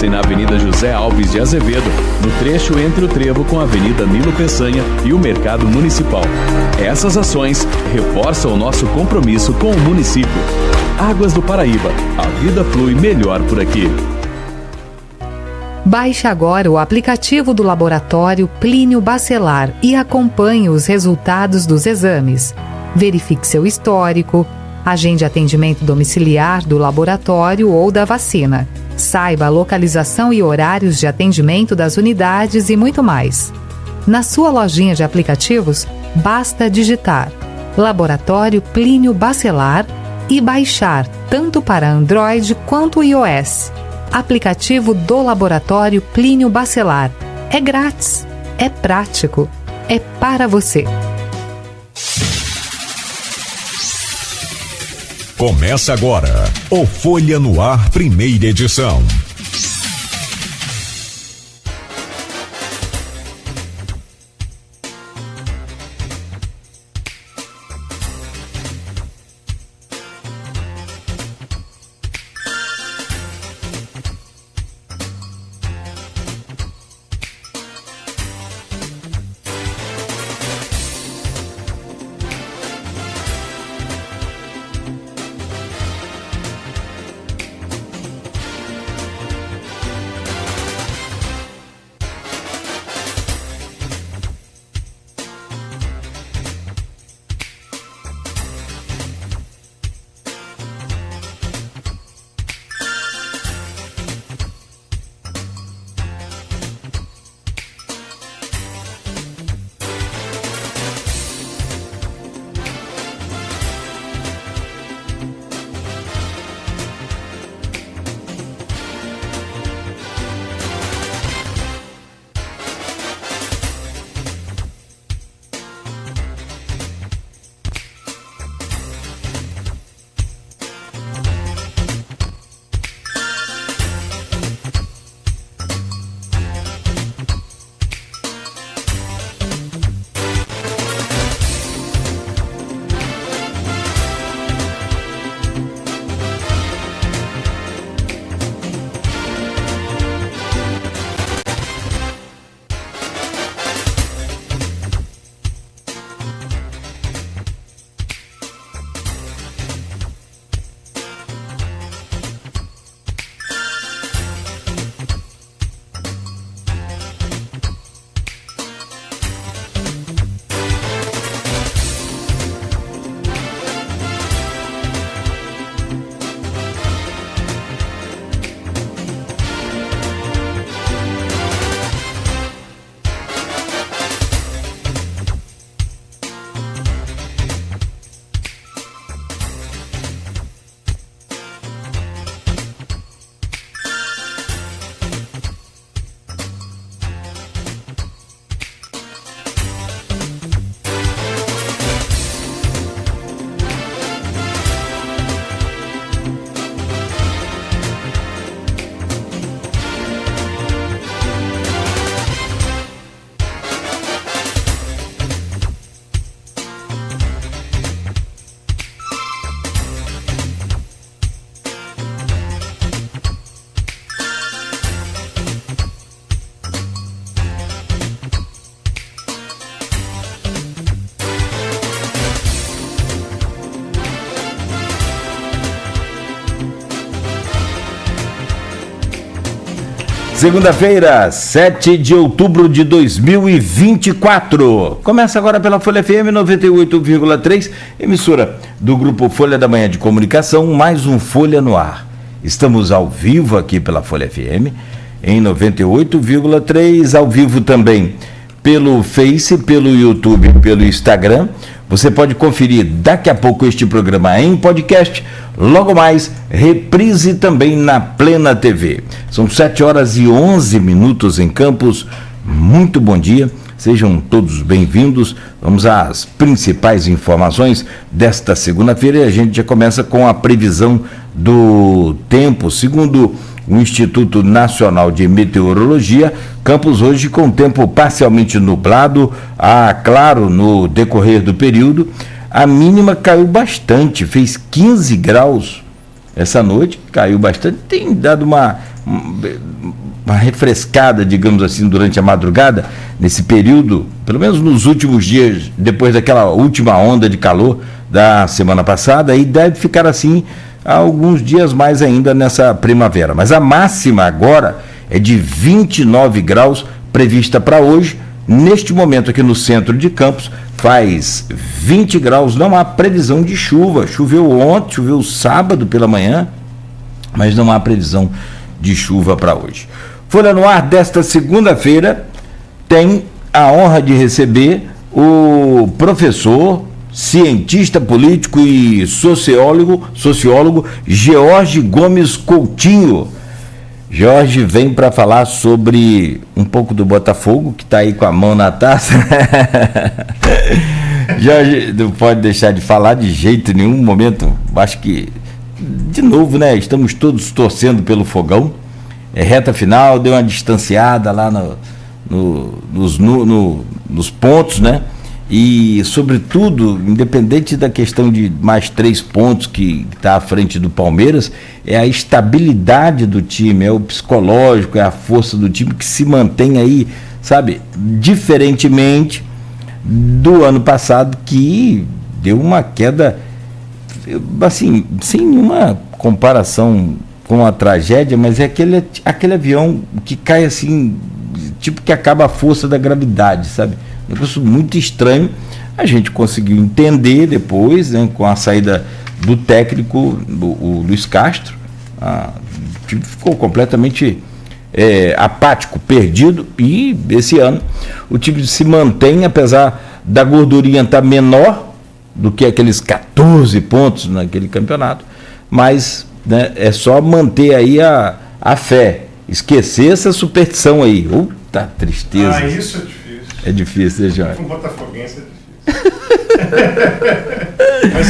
Na Avenida José Alves de Azevedo, no trecho entre o trevo com a Avenida Nilo Peçanha e o Mercado Municipal. Essas ações reforçam o nosso compromisso com o município. Águas do Paraíba, a vida flui melhor por aqui. Baixe agora o aplicativo do Laboratório Plínio Bacelar e acompanhe os resultados dos exames. Verifique seu histórico, agende atendimento domiciliar do laboratório ou da vacina. Saiba a localização e horários de atendimento das unidades e muito mais. Na sua lojinha de aplicativos, basta digitar Laboratório Plínio Bacelar e baixar tanto para Android quanto iOS. Aplicativo do Laboratório Plínio Bacelar. É grátis, é prático, é para você. Começa agora o Folha no Ar, primeira edição. Segunda-feira, 7 de outubro de 2024. Começa agora pela Folha FM 98,3, emissora do Grupo Folha da Manhã de Comunicação, mais um Folha no Ar. Estamos ao vivo aqui pela Folha FM, em 98,3, ao vivo também pelo Face, pelo YouTube, pelo Instagram. Você pode conferir daqui a pouco este programa em podcast, logo mais, reprise também na Plena TV. São 7h11 em Campos. Muito bom dia, sejam todos bem-vindos. Vamos às principais informações desta segunda-feira e a gente já começa com a previsão do tempo. Segundo o Instituto Nacional de Meteorologia, Campos hoje com tempo parcialmente nublado, claro, no decorrer do período. A mínima caiu bastante, fez 15 graus essa noite, caiu bastante, tem dado uma uma refrescada, digamos assim, durante a madrugada, nesse período, pelo menos nos últimos dias, depois daquela última onda de calor da semana passada, e deve ficar assim há alguns dias mais ainda nessa primavera. Mas a máxima agora é de 29 graus, prevista para hoje. Neste momento aqui no centro de Campos, faz 20 graus, não há previsão de chuva. Choveu ontem, choveu sábado pela manhã, mas não há previsão de chuva para hoje. Folha no Ar desta segunda-feira tem a honra de receber o professor, cientista político e sociólogo George Gomes Coutinho. Jorge vem para falar sobre um pouco do Botafogo, que está aí com a mão na taça. Jorge não pode deixar de falar de jeito nenhum momento. Acho que, de novo, né? Estamos todos torcendo pelo Fogão. É reta final, deu uma distanciada lá nos pontos, né? E, sobretudo, independente da questão de mais 3 pontos que está à frente do Palmeiras, é a estabilidade do time, é o psicológico, é a força do time que se mantém aí, sabe? Diferentemente do ano passado, que deu uma queda, assim, sem nenhuma comparação com a tragédia, mas é aquele avião que cai assim, tipo que acaba a força da gravidade, sabe? Um negócio muito estranho. A gente conseguiu entender depois, né, com a saída do técnico, o Luiz Castro. O time ficou completamente apático, perdido, e esse ano o time se mantém, apesar da gordurinha estar menor do que aqueles 14 pontos naquele campeonato, mas, né, é só manter aí a fé, esquecer essa superstição aí. Puta tristeza. Isso é difícil. É difícil, né, Jorge? Com botafoguense é difícil. Mas,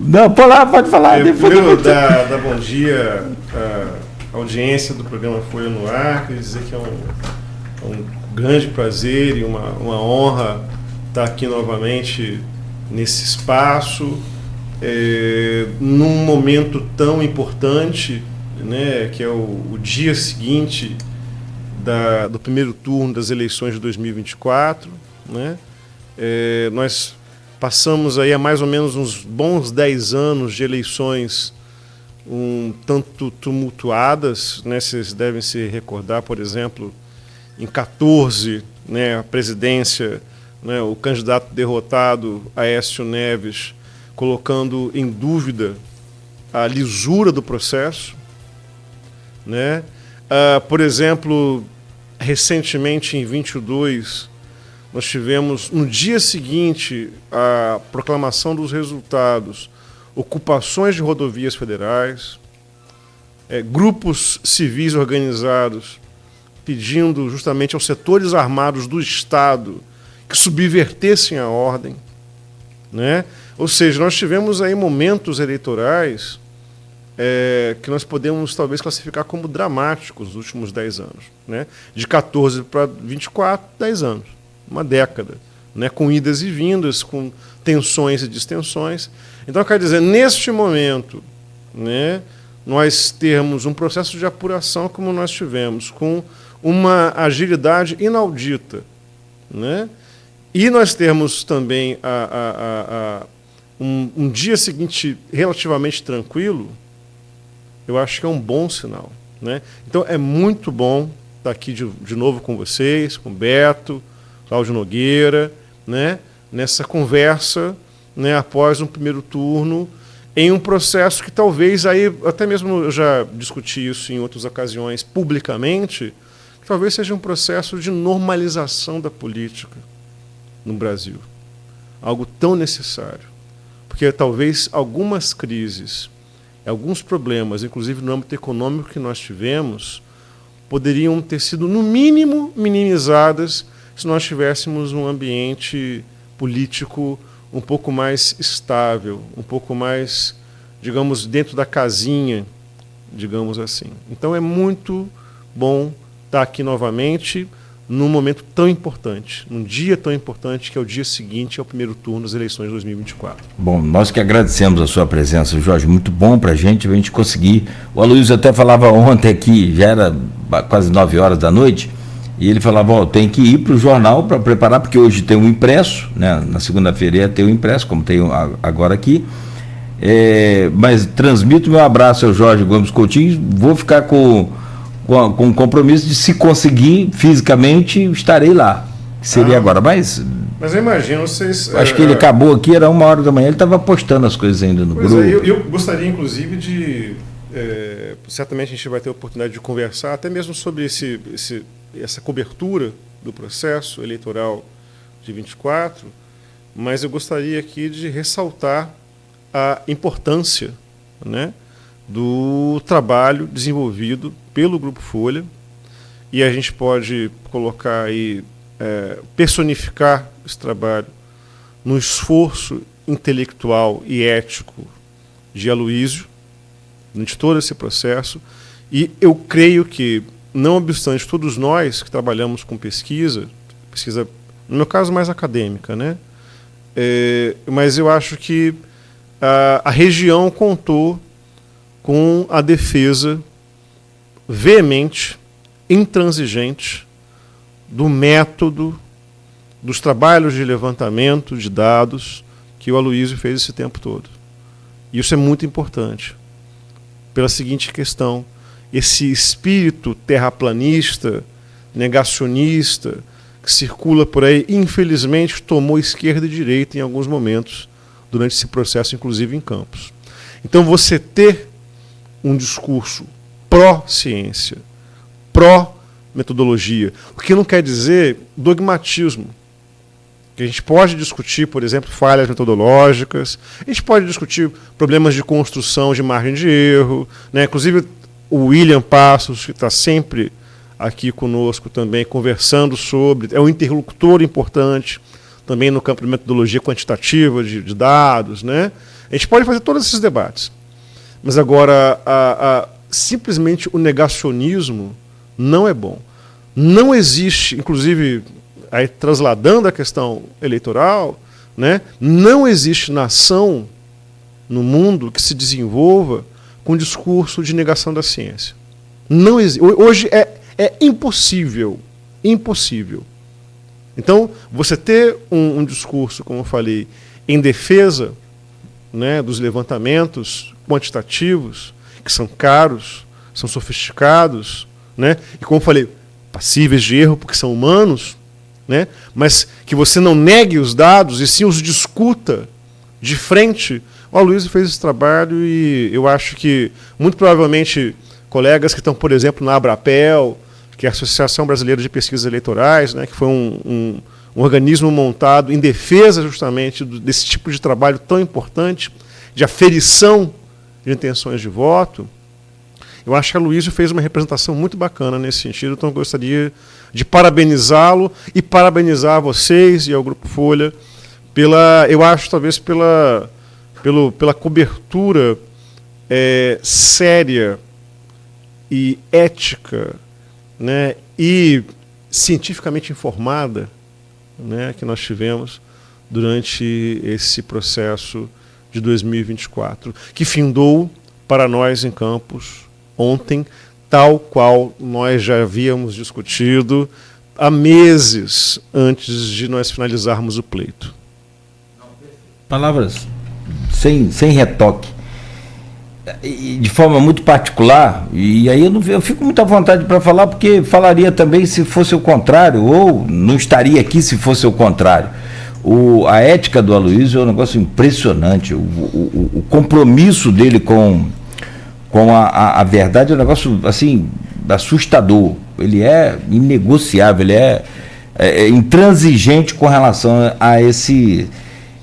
não, pode falar. Primeiro, dar bom dia à audiência do programa Folha no Ar. Queria dizer que é um grande prazer e uma honra estar aqui novamente nesse espaço, num momento tão importante, né, que é o dia seguinte do primeiro turno das eleições de 2024, né? Nós passamos aí há mais ou menos uns bons 10 anos de eleições um tanto tumultuadas, né? Vocês devem se recordar, por exemplo, em 14, né, a presidência, né, o candidato derrotado, Aécio Neves, colocando em dúvida a lisura do processo, né? Por exemplo, recentemente, em 22, nós tivemos, no dia seguinte à proclamação dos resultados, ocupações de rodovias federais, grupos civis organizados pedindo justamente aos setores armados do Estado que subvertessem a ordem, né? Ou seja, nós tivemos aí momentos eleitorais que nós podemos talvez classificar como dramáticos nos últimos 10 anos, né? De 14 para 24, 10 anos, uma década, né? Com idas e vindas, com tensões e distensões. Então, quer dizer, neste momento, né, nós termos um processo de apuração como nós tivemos, com uma agilidade inaudita, né? E nós temos também um dia seguinte relativamente tranquilo, eu acho que é um bom sinal, né? Então é muito bom estar aqui de novo com vocês, com Beto, Cláudio Nogueira, né? Nessa conversa, né, após um primeiro turno, em um processo que talvez, aí até mesmo eu já discuti isso em outras ocasiões publicamente, que talvez seja um processo de normalização da política no Brasil. Algo tão necessário. Porque talvez algumas crises, alguns problemas, inclusive no âmbito econômico que nós tivemos, poderiam ter sido, no mínimo, minimizadas se nós tivéssemos um ambiente político um pouco mais estável, um pouco mais, digamos, dentro da casinha, digamos assim. Então é muito bom estar aqui novamente, num momento tão importante, num dia tão importante que é o dia seguinte ao primeiro turno das eleições de 2024. Bom, nós que agradecemos a sua presença, Jorge, muito bom para a gente conseguir. O Aloysio até falava ontem aqui, já era quase 9 horas da noite, e ele falava, tem que ir para o jornal para preparar, porque hoje tem um impresso, né? Na segunda-feira tem um impresso, como tem agora aqui. Mas transmito meu abraço ao Jorge Gomes Coutinho, vou ficar com o compromisso de, se conseguir fisicamente, estarei lá. Seria agora, mas eu imagino vocês... Acho que ele acabou aqui, era 1h da manhã, ele estava postando as coisas ainda no grupo. Eu gostaria, inclusive, de... certamente a gente vai ter a oportunidade de conversar, até mesmo sobre essa cobertura do processo eleitoral de 24, mas eu gostaria aqui de ressaltar a importância, né, do trabalho desenvolvido pelo Grupo Folha, e a gente pode colocar aí, personificar esse trabalho no esforço intelectual e ético de Aloysio, de todo esse processo, e eu creio que, não obstante todos nós que trabalhamos com pesquisa, no meu caso mais acadêmica, né, mas eu acho que a região contou com a defesa veemente, intransigente, do método, dos trabalhos de levantamento de dados que o Aloysio fez esse tempo todo. E isso é muito importante, pela seguinte questão: esse espírito terraplanista, negacionista, que circula por aí, infelizmente tomou esquerda e direita em alguns momentos, durante esse processo, inclusive em Campos. Então, você ter um discurso pró-ciência, pró-metodologia, o que não quer dizer dogmatismo. Que a gente pode discutir, por exemplo, falhas metodológicas, a gente pode discutir problemas de construção de margem de erro, né? Inclusive o William Passos, que está sempre aqui conosco também, conversando sobre, é um interlocutor importante também no campo de metodologia quantitativa de dados, né? A gente pode fazer todos esses debates. Mas agora, simplesmente o negacionismo não é bom. Não existe, inclusive, aí, trasladando a questão eleitoral, né, não existe nação no mundo que se desenvolva com discurso de negação da ciência. Não existe. Hoje é impossível. Impossível. Então, você ter um discurso, como eu falei, em defesa, né, dos levantamentos quantitativos, que são caros, são sofisticados, né, e, como eu falei, passíveis de erro porque são humanos, né, mas que você não negue os dados e sim os discuta de frente. O Aloysio fez esse trabalho e eu acho que, muito provavelmente, colegas que estão, por exemplo, na Abrapel, que é a Associação Brasileira de Pesquisas Eleitorais, né, que foi um organismo montado em defesa justamente desse tipo de trabalho tão importante, de aferição de intenções de voto. Eu acho que a Aloysio fez uma representação muito bacana nesse sentido, então eu gostaria de parabenizá-lo e parabenizar vocês e ao Grupo Folha eu acho, talvez, pela cobertura séria e ética, né, e cientificamente informada, né, que nós tivemos durante esse processo de 2024, que findou para nós em Campos ontem, tal qual nós já havíamos discutido há meses antes de nós finalizarmos o pleito. Palavras sem retoque, e de forma muito particular, e aí eu fico muito à vontade para falar, porque falaria também se fosse o contrário, ou não estaria aqui se fosse o contrário. A ética do Aloysio é um negócio impressionante, o compromisso dele com a verdade é um negócio assim, assustador. Ele é inegociável, ele é intransigente com relação a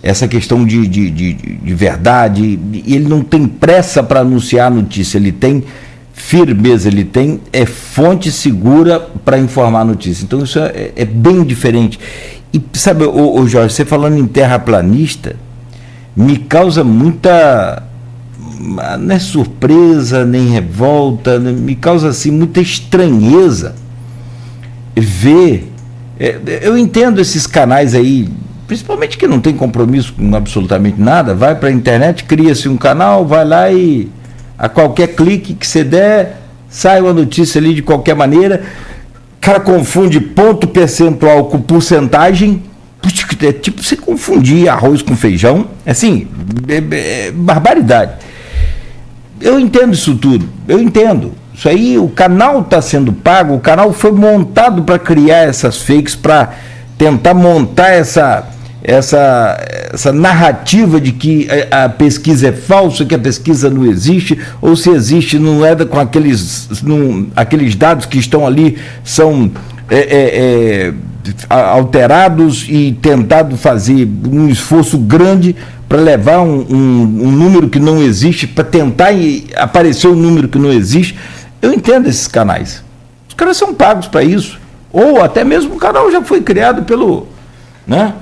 essa questão de verdade, e ele não tem pressa para anunciar a notícia, ele tem firmeza, ele tem fonte segura para informar a notícia. Então isso é bem diferente. E sabe, Jorge, você falando em terraplanista, me causa muita, não é surpresa, nem revolta, me causa assim muita estranheza ver Eu entendo esses canais aí, principalmente que não tem compromisso com absolutamente nada, vai para a internet, cria-se um canal, vai lá e a qualquer clique que você der, sai uma notícia ali de qualquer maneira. O cara confunde ponto percentual com porcentagem. É tipo você confundir arroz com feijão. Assim, barbaridade. Eu entendo isso tudo, eu entendo. Isso aí, o canal está sendo pago, o canal foi montado para criar essas fakes, para tentar montar essa narrativa de que a pesquisa é falsa, que a pesquisa não existe, ou se existe, não é com aqueles dados que estão ali, são alterados, e tentado fazer um esforço grande para levar um número que não existe, para tentar aparecer um número que não existe. Eu entendo esses canais. Os caras são pagos para isso. Ou até mesmo o canal já foi criado pelo... né?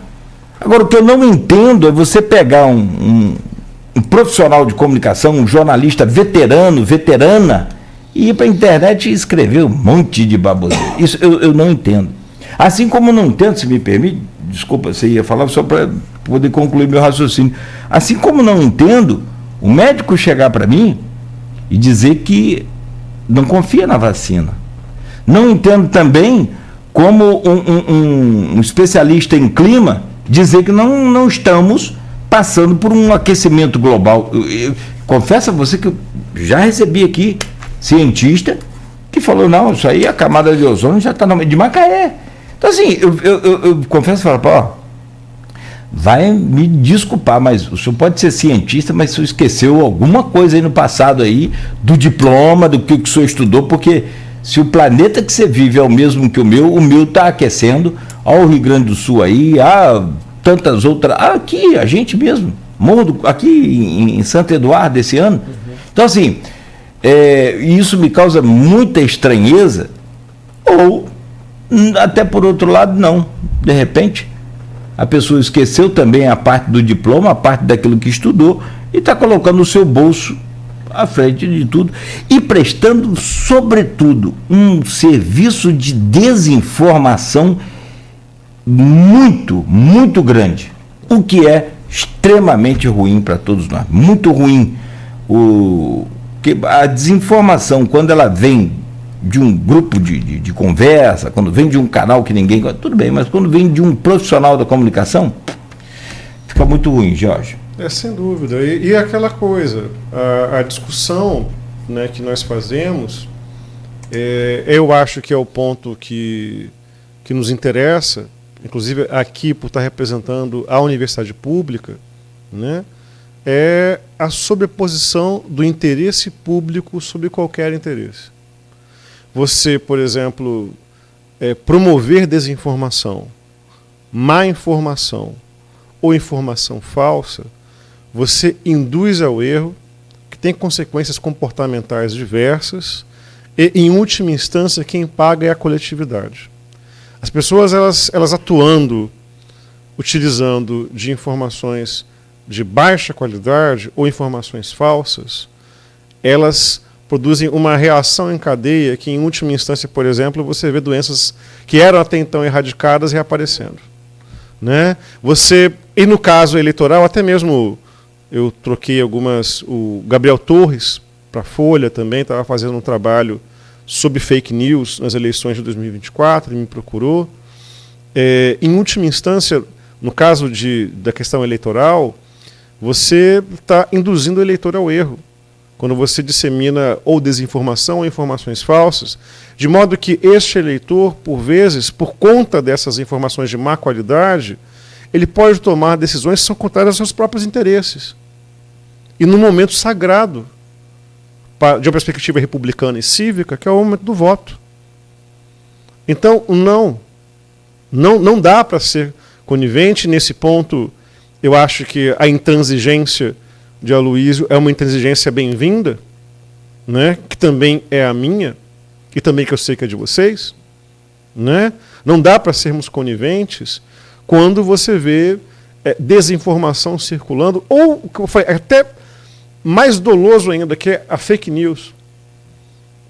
Agora, o que eu não entendo é você pegar um profissional de comunicação, um jornalista veterana, e ir para a internet e escrever um monte de baboseira. Isso eu não entendo. Assim como não entendo, se me permite, desculpa, você ia falar só para poder concluir meu raciocínio. Assim como não entendo o médico chegar para mim e dizer que não confia na vacina. Não entendo também como um especialista em clima dizer que não estamos passando por um aquecimento global. Eu confesso a você que eu já recebi aqui cientista que falou, não, isso aí a camada de ozônio já está de Macaé. Então, assim, eu confesso e falo, ó, vai me desculpar, mas o senhor pode ser cientista, mas o senhor esqueceu alguma coisa aí no passado aí, do diploma, do que o senhor estudou, porque se o planeta que você vive é o mesmo que o meu está aquecendo, ao Rio Grande do Sul aí, há tantas outras, aqui, a gente mesmo, aqui em Santo Eduardo esse ano. Uhum. Então, assim, isso me causa muita estranheza, ou até por outro lado, não. De repente, a pessoa esqueceu também a parte do diploma, a parte daquilo que estudou, e está colocando o seu bolso à frente de tudo e prestando, sobretudo, um serviço de desinformação muito, muito grande, o que é extremamente ruim para todos nós, muito ruim. A desinformação, quando ela vem de um grupo de conversa, quando vem de um canal que ninguém... Tudo bem, mas quando vem de um profissional da comunicação, fica muito ruim, Jorge. Sem dúvida. E aquela coisa, a discussão, né, que nós fazemos, eu acho que é o ponto que nos interessa, inclusive aqui por estar representando a universidade pública, né, é a sobreposição do interesse público sobre qualquer interesse. Você, por exemplo, promover desinformação, má informação ou informação falsa, você induz ao erro, que tem consequências comportamentais diversas, e, em última instância, quem paga é a coletividade. As pessoas, elas atuando, utilizando de informações de baixa qualidade ou informações falsas, elas produzem uma reação em cadeia que, em última instância, por exemplo, você vê doenças que eram até então erradicadas reaparecendo. Né? E no caso eleitoral, até mesmo eu troquei o Gabriel Torres para a Folha também, estava fazendo um trabalho sobre fake news nas eleições de 2024, ele me procurou. Em última instância, no caso da questão eleitoral, você está induzindo o eleitor ao erro, quando você dissemina ou desinformação ou informações falsas, de modo que este eleitor, por vezes, por conta dessas informações de má qualidade, ele pode tomar decisões que são contrárias aos seus próprios interesses. E num momento sagrado, de uma perspectiva republicana e cívica, que é o momento do voto. Então, não dá para ser conivente. Nesse ponto, eu acho que a intransigência de Aloysio é uma intransigência bem-vinda, né? Que também é a minha, e também que eu sei que é de vocês. Né? Não dá para sermos coniventes quando você vê desinformação circulando, ou até mais doloso ainda, que é a fake news.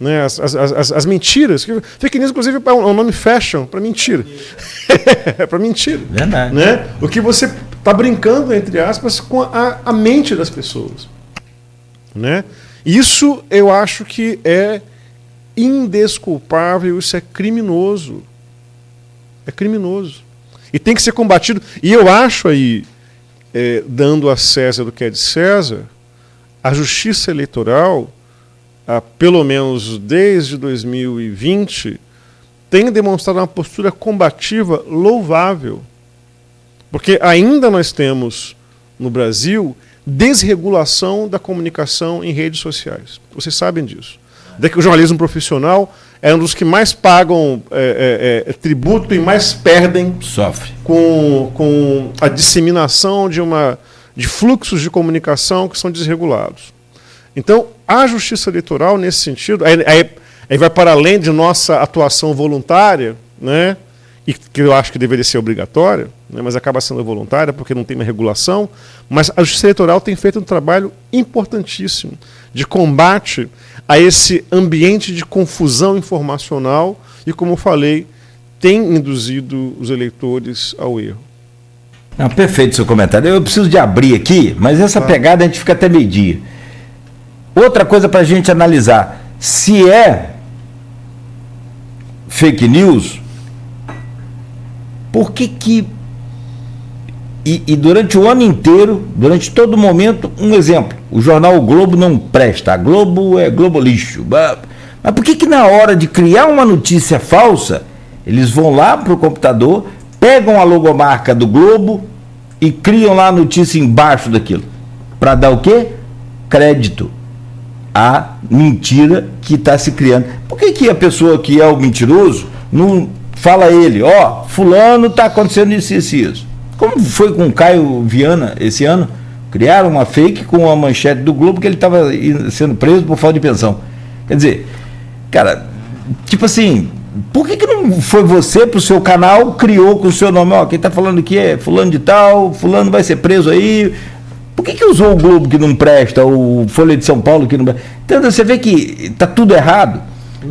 Né? As mentiras. Fake news, inclusive, é um nome fashion para mentira. É para mentira. Verdade. Né? O que você está brincando, entre aspas, com a mente das pessoas. Né? Isso eu acho que é indesculpável, isso é criminoso. É criminoso. E tem que ser combatido. E eu acho aí, dando a César do que é de César, a Justiça Eleitoral, pelo menos desde 2020, tem demonstrado uma postura combativa louvável. Porque ainda nós temos, no Brasil, desregulação da comunicação em redes sociais. Vocês sabem disso. Daí que o jornalismo profissional é um dos que mais pagam tributo e mais perdem sofre com a disseminação de fluxos de comunicação que são desregulados. Então, a Justiça Eleitoral, nesse sentido, aí vai para além de nossa atuação voluntária, né, e que eu acho que deveria ser obrigatória, né, mas acaba sendo voluntária porque não tem uma regulação, mas a Justiça Eleitoral tem feito um trabalho importantíssimo de combate a esse ambiente de confusão informacional e, como eu falei, tem induzido os eleitores ao erro. Não, perfeito seu comentário. Eu preciso de abrir aqui, mas essa pegada a gente fica até meio-dia. Outra coisa para a gente analisar, se é fake news, por que e durante o ano inteiro, durante todo momento, um exemplo, o jornal O Globo não presta, a Globo é Globo lixo, mas por que na hora de criar uma notícia falsa, eles vão lá para o computador, pegam a logomarca do Globo e criam lá a notícia embaixo daquilo, para dar o quê? Crédito a mentira que está se criando. Por que a pessoa que é o mentiroso não fala a ele, fulano está acontecendo isso. Como foi com o Caio Viana esse ano? Criaram uma fake com a manchete do Globo que ele estava sendo preso por falta de pensão. Quer dizer, cara, tipo assim, por que não foi você pro seu canal, criou com o seu nome, quem está falando aqui é fulano de tal, fulano vai ser preso aí. Por que usou o Globo que não presta, o Folha de São Paulo que não presta? Então você vê que está tudo errado.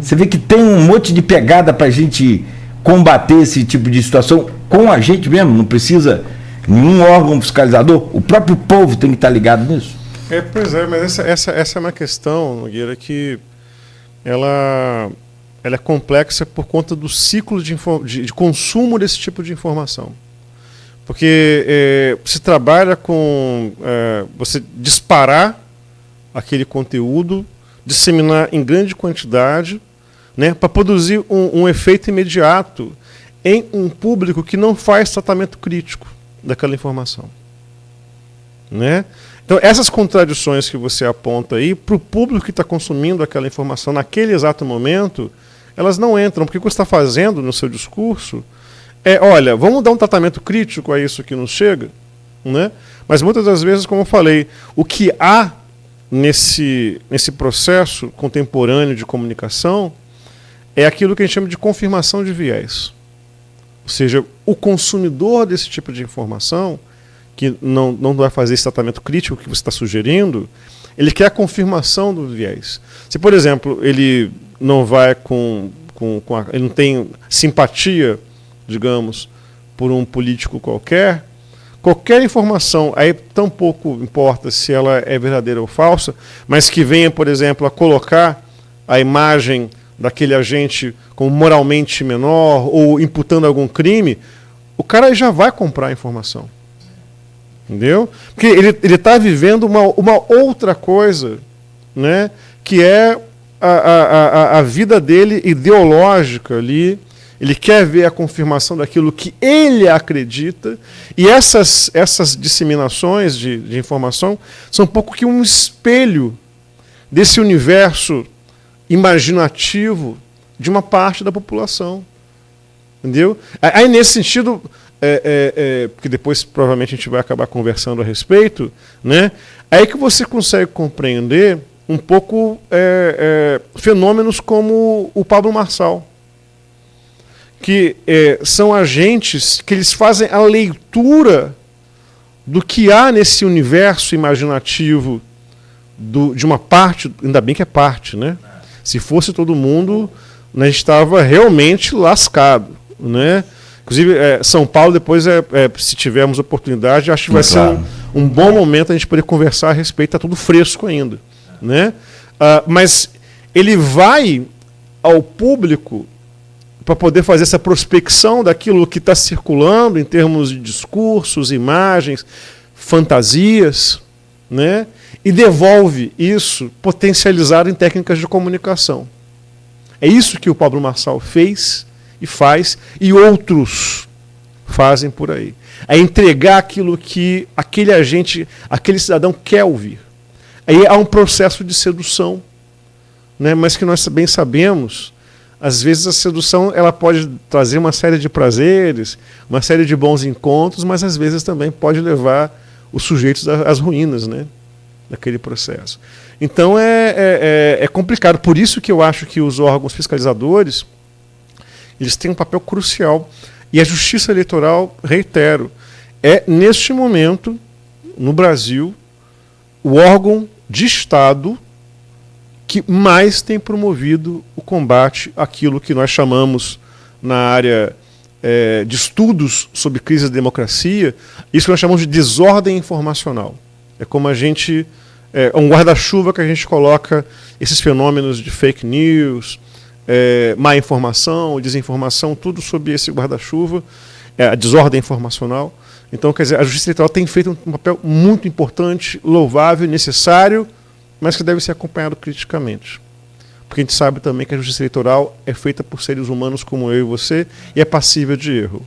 Você vê que tem um monte de pegada para a gente combater esse tipo de situação com a gente mesmo, não precisa nenhum órgão fiscalizador, o próprio povo tem que estar ligado nisso. Pois é, mas essa é uma questão, Nogueira, que ela é complexa por conta do ciclo de consumo desse tipo de informação. Porque se trabalha com você disparar aquele conteúdo, disseminar em grande quantidade, né, para produzir um efeito imediato em um público que não faz tratamento crítico daquela informação. Né? Então, essas contradições que você aponta aí, para o público que está consumindo aquela informação naquele exato momento, elas não entram, porque o que você está fazendo no seu discurso olha, vamos dar um tratamento crítico a isso que nos chega, né? Mas muitas das vezes, como eu falei, o que há nesse processo contemporâneo de comunicação é aquilo que a gente chama de confirmação de viés. Ou seja, o consumidor desse tipo de informação, que não vai fazer esse tratamento crítico que você está sugerindo, ele quer a confirmação do viés. Se, por exemplo, ele não vai ele não tem simpatia, digamos, por um político qualquer informação, aí tão pouco importa se ela é verdadeira ou falsa, mas que venha, por exemplo, a colocar a imagem daquele agente como moralmente menor ou imputando algum crime, o cara já vai comprar a informação. Entendeu? Porque ele está vivendo uma outra coisa, né, que é a vida dele ideológica ali. Ele quer ver a confirmação daquilo que ele acredita, e essas disseminações de informação são um pouco que um espelho desse universo imaginativo de uma parte da população. Entendeu? Aí, nesse sentido, porque depois provavelmente a gente vai acabar conversando a respeito, né? Aí que você consegue compreender um pouco fenômenos como o Pablo Marçal, que são agentes que eles fazem a leitura do que há nesse universo imaginativo de uma parte, ainda bem que é parte, né? Se fosse todo mundo, a gente estava realmente lascado, né? Inclusive, São Paulo, depois, se tivermos oportunidade, acho que vai ser um bom momento a gente poder conversar a respeito, está tudo fresco ainda, né? Mas ele vai ao público para poder fazer essa prospecção daquilo que está circulando em termos de discursos, imagens, fantasias, né? E devolve isso potencializado em técnicas de comunicação. É isso que o Pablo Marçal fez e faz, e outros fazem por aí. É entregar aquilo que aquele agente, aquele cidadão quer ouvir. Aí há um processo de sedução, né? Mas que nós bem sabemos, às vezes a sedução ela pode trazer uma série de prazeres, uma série de bons encontros, mas às vezes também pode levar os sujeitos às ruínas, né? Daquele processo. Então é complicado. Por isso que eu acho que os órgãos fiscalizadores eles têm um papel crucial. E a Justiça Eleitoral, reitero, é neste momento, no Brasil, o órgão de Estado que mais tem promovido o combate àquilo que nós chamamos na área de estudos sobre crise da democracia, isso que nós chamamos de desordem informacional. É como a gente... É um guarda-chuva que a gente coloca esses fenômenos de fake news, má informação, desinformação, tudo sob esse guarda-chuva, a desordem informacional. Então, quer dizer, a Justiça Eleitoral tem feito um papel muito importante, louvável, necessário, mas que deve ser acompanhado criticamente. Porque a gente sabe também que a Justiça Eleitoral é feita por seres humanos como eu e você e é passível de erro,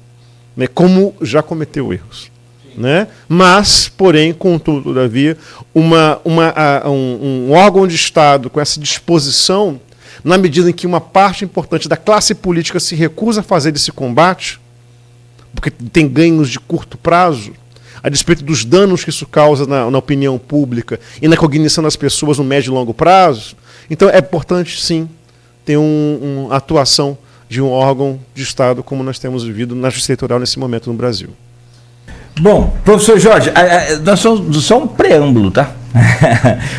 né? Como já cometeu erros. Né? Mas, porém, contudo, todavia, um órgão de Estado com essa disposição, na medida em que uma parte importante da classe política se recusa a fazer esse combate, porque tem ganhos de curto prazo, a despeito dos danos que isso causa na opinião pública e na cognição das pessoas no médio e longo prazo, então é importante, sim, ter uma atuação de um órgão de Estado como nós temos vivido na Justiça Eleitoral nesse momento no Brasil. Bom, professor Jorge, nós somos só um preâmbulo, tá?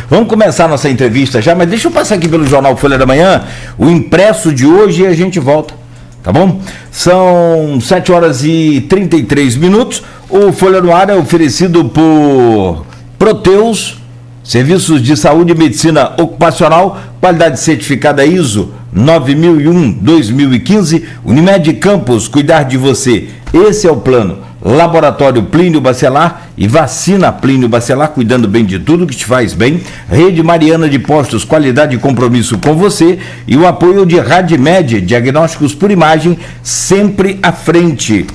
Vamos começar a nossa entrevista já, mas deixa eu passar aqui pelo Jornal Folha da Manhã, o impresso de hoje, e a gente volta, tá bom? São 7h33. O Folha no Ar é oferecido por Proteus, Serviços de Saúde e Medicina Ocupacional, qualidade certificada ISO 9001-2015, Unimed Campos, cuidar de você, esse é o plano. Laboratório Plínio Bacelar e Vacina Plínio Bacelar, cuidando bem de tudo que te faz bem. Rede Mariana de Postos, qualidade e compromisso com você. E o apoio de Radmed, diagnósticos por imagem, sempre à frente.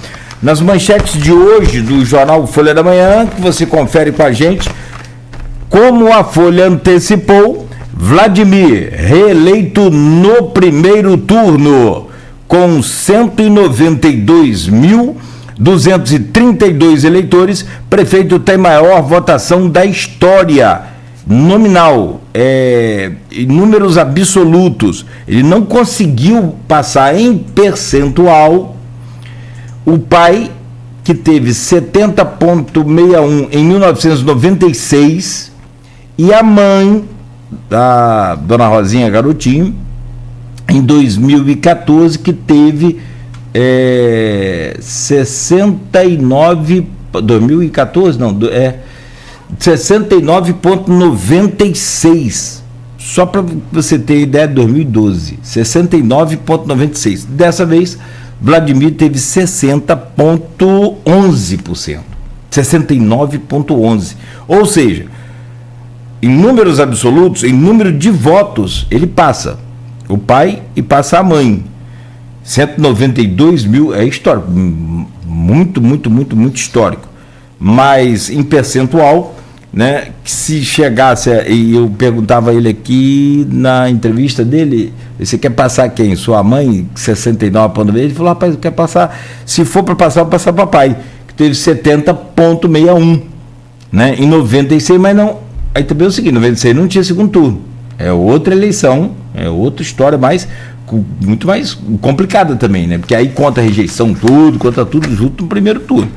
Nas manchetes de hoje do Jornal Folha da Manhã, que você confere com a gente, como a Folha antecipou, Vladimir, reeleito no primeiro turno, com 192.232 eleitores, prefeito tem maior votação da história, nominal, em números absolutos. Ele não conseguiu passar em percentual o pai, que teve 70,61 em 1996, e a mãe, da dona Rosinha Garotinho, em 2014, que teve 69,96. Só para você ter ideia, de 2012, 69,96. Dessa vez, Vladimir teve 60,11%. 69,11%. Ou seja, em números absolutos, em número de votos, ele passa o pai e passa a mãe. 192 mil, é histórico, muito histórico. Mas em percentual, né, que se chegasse, e eu perguntava a ele aqui na entrevista dele, você quer passar quem? Sua mãe, 69,9? Ele falou, rapaz, eu quero passar, se for para passar, eu vou passar papai, que teve 70,61, né, em 96, mas não, aí também é o seguinte, 96 não tinha segundo turno, é outra eleição, é outra história, muito mais complicada também, né? Porque aí conta a rejeição, conta tudo junto no primeiro turno.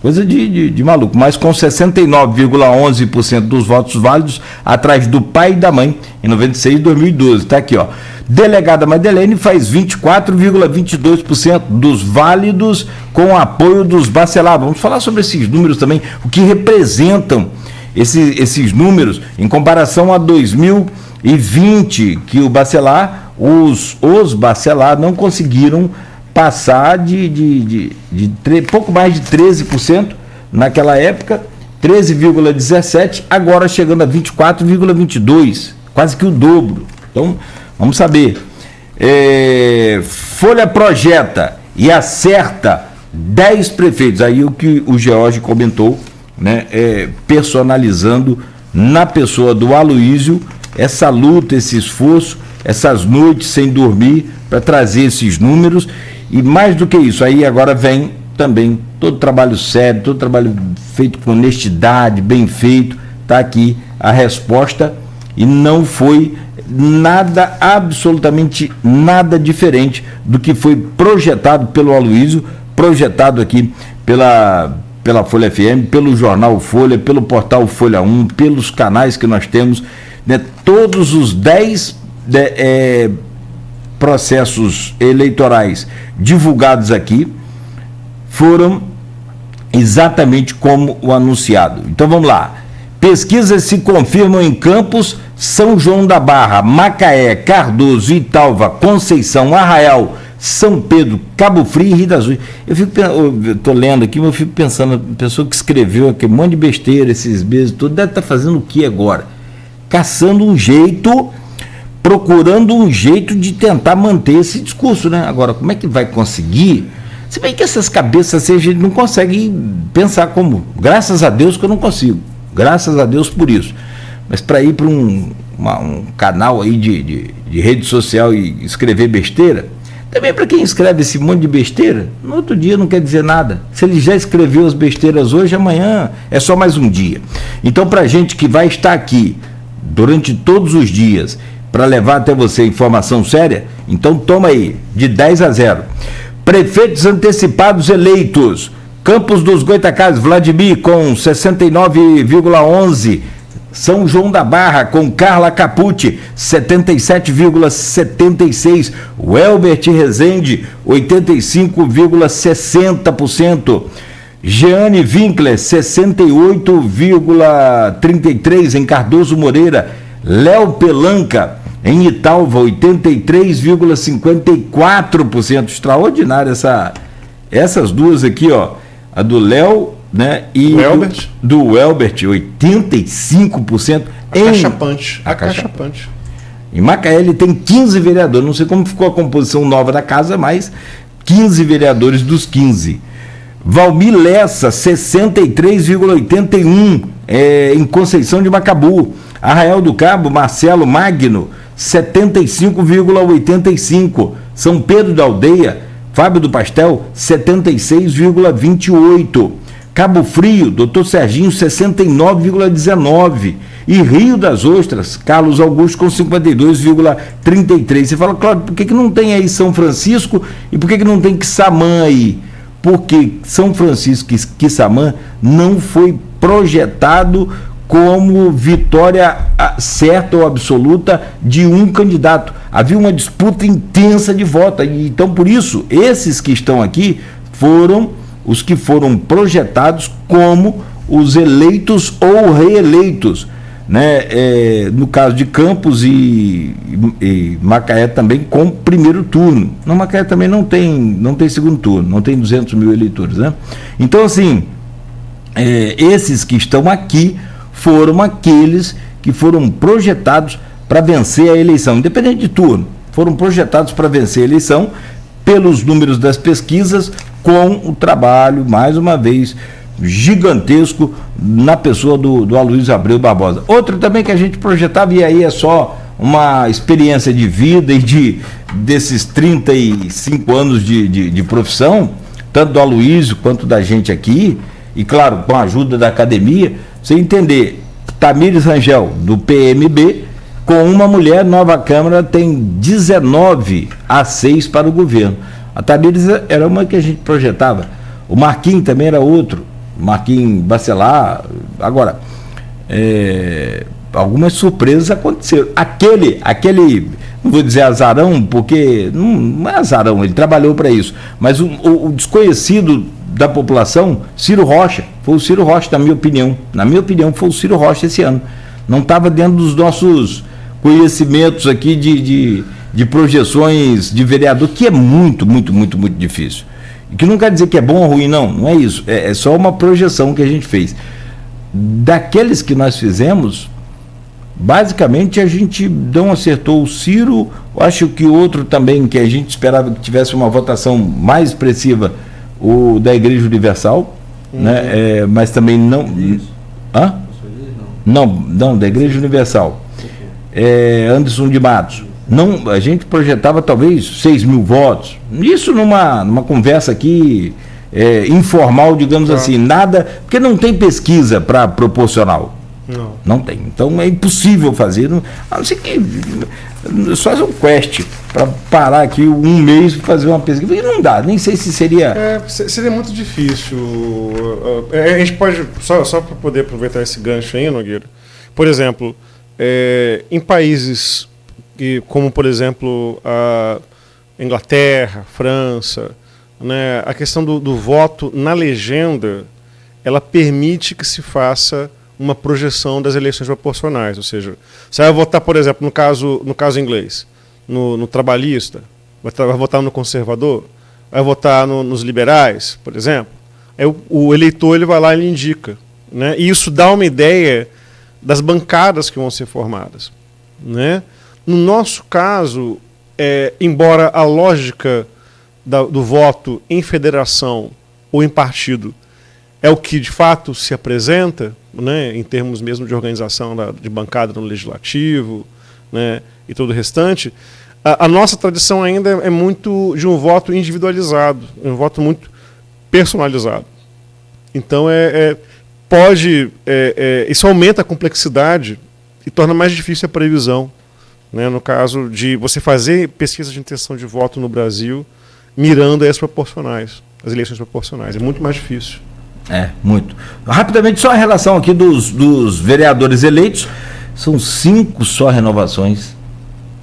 Coisa de maluco, mas com 69,11% dos votos válidos, atrás do pai e da mãe, em 96 e 2012. Está aqui, ó. Delegada Madeleine faz 24,22% dos válidos com apoio dos Bacelar. Vamos falar sobre esses números também, o que representam esses números em comparação a 2020, que o Bacelar, os Bacelar não conseguiram passar de pouco mais de 13% naquela época, 13,17%, agora chegando a 24,22%, quase que o dobro. Então, vamos saber. Folha projeta e acerta 10 prefeitos, aí o que o George comentou, né, personalizando na pessoa do Aloísio essa luta, esse esforço, essas noites sem dormir para trazer esses números. E mais do que isso, aí agora vem também todo trabalho sério, todo trabalho feito com honestidade, bem feito. Está aqui a resposta e não foi nada, absolutamente nada diferente do que foi projetado pelo Aloísio, projetado aqui pela Folha FM, pelo jornal Folha, pelo portal Folha 1, pelos canais que nós temos, né? Todos os 10 processos eleitorais divulgados aqui foram exatamente como o anunciado. Então vamos lá. Pesquisas se confirmam em Campos, São João da Barra, Macaé, Cardoso, Italva, Conceição, Arraial, São Pedro, Cabo Frio e Rio das Ostras. Eu estou lendo aqui, mas eu fico pensando, a pessoa que escreveu aqui, um monte de besteira esses meses, tudo deve estar fazendo o que agora? Caçando um jeito, procurando um jeito de tentar manter esse discurso, né? Agora, como é que vai conseguir? Se bem que essas cabeças, a gente não consegue pensar como. Graças a Deus que eu não consigo. Graças a Deus por isso. Mas para ir para um canal aí de rede social e escrever besteira, também para quem escreve esse monte de besteira, no outro dia não quer dizer nada. Se ele já escreveu as besteiras hoje, amanhã é só mais um dia. Então, para a gente que vai estar aqui durante todos os dias para levar até você informação séria, então toma aí, de 10-0. Prefeitos antecipados eleitos. Campos dos Goitacazes, Vladimir com 69,11%. São João da Barra com Carla Capucci, 77,76%. Welbert Rezende, 85,60%. Jeane Winkler, 68,33% em Cardoso Moreira. Léo Pelanca, em Italva, 83,54%. Extraordinário essas duas aqui, ó. A do Léo, né? E do Welbert, 85%. Acachapante. Em Macaé ele tem 15 vereadores. Não sei como ficou a composição nova da casa, mas 15 vereadores dos 15. Valmir Lessa, 63,81%, em Conceição de Macabu. Arraial do Cabo, Marcelo Magno, 75,85%. São Pedro da Aldeia, Fábio do Pastel, 76,28%. Cabo Frio, Dr. Serginho, 69,19%. E Rio das Ostras, Carlos Augusto, com 52,33%. Você fala, Cláudio, por que não tem aí São Francisco e por que não tem Quissamã aí? Porque São Francisco e Quissamã não foi projetado como vitória certa ou absoluta de um candidato. Havia uma disputa intensa de voto. Então, por isso, esses que estão aqui foram os que foram projetados como os eleitos ou reeleitos, né? No caso de Campos e Macaé também com primeiro turno. No Macaé também não tem segundo turno, não tem 200 mil eleitores, né? Então, assim, esses que estão aqui foram aqueles que foram projetados para vencer a eleição, independente de turno, foram projetados para vencer a eleição pelos números das pesquisas, com o trabalho, mais uma vez, gigantesco na pessoa do Aloísio Abreu Barbosa. Outro também que a gente projetava, e aí é só uma experiência de vida e desses 35 anos de profissão, tanto do Aloísio quanto da gente aqui, e claro, com a ajuda da academia, você entender, Tamires Rangel, do PMB, com uma mulher, Nova Câmara tem 19-6 para o governo. A Tamires era uma que a gente projetava. O Marquinhos também era outro. Marquinhos Bacelar. Agora, algumas surpresas aconteceram. Aquele, não vou dizer azarão, porque não é azarão, ele trabalhou para isso, mas o desconhecido da população, Ciro Rocha, foi o Ciro Rocha, na minha opinião, foi o Ciro Rocha esse ano. Não estava dentro dos nossos conhecimentos aqui de projeções de vereador, que é muito, muito, muito, muito difícil. E que não quer dizer que é bom ou ruim, não é isso. É só uma projeção que a gente fez. Daqueles que nós fizemos, basicamente a gente não acertou o Ciro, acho que o outro também, que a gente esperava que tivesse uma votação mais expressiva, o da Igreja Universal, né? Mas também não... Hã? Não, da Igreja Universal. Anderson de Matos. Não, a gente projetava talvez 6 mil votos. Isso numa conversa aqui informal, digamos assim, nada, porque não tem pesquisa para proporcional. Não tem. Então é impossível fazer, a não ser que só fazer um quest para parar aqui um mês e fazer uma pesquisa. E não dá, nem sei se seria. Seria muito difícil. A gente pode, só para poder aproveitar esse gancho aí, Nogueira, por exemplo, em países como, por exemplo, a Inglaterra, França, né, a questão do voto na legenda, ela permite que se faça uma projeção das eleições proporcionais, ou seja, você vai votar, por exemplo, no caso inglês, no trabalhista, vai votar no conservador, vai votar nos liberais, por exemplo, aí o eleitor ele vai lá e ele indica, né, e isso dá uma ideia das bancadas que vão ser formadas, né? No nosso caso, embora a lógica do voto em federação ou em partido é o que de fato se apresenta, né, em termos mesmo de organização de bancada no legislativo, né, e todo o restante, a nossa tradição ainda é muito de um voto individualizado, um voto muito personalizado. Então isso aumenta a complexidade e torna mais difícil a previsão, né, no caso de você fazer pesquisa de intenção de voto no Brasil mirando as proporcionais, as eleições proporcionais. É muito mais difícil. Muito. Rapidamente, só a relação aqui dos vereadores eleitos. São 5 só renovações.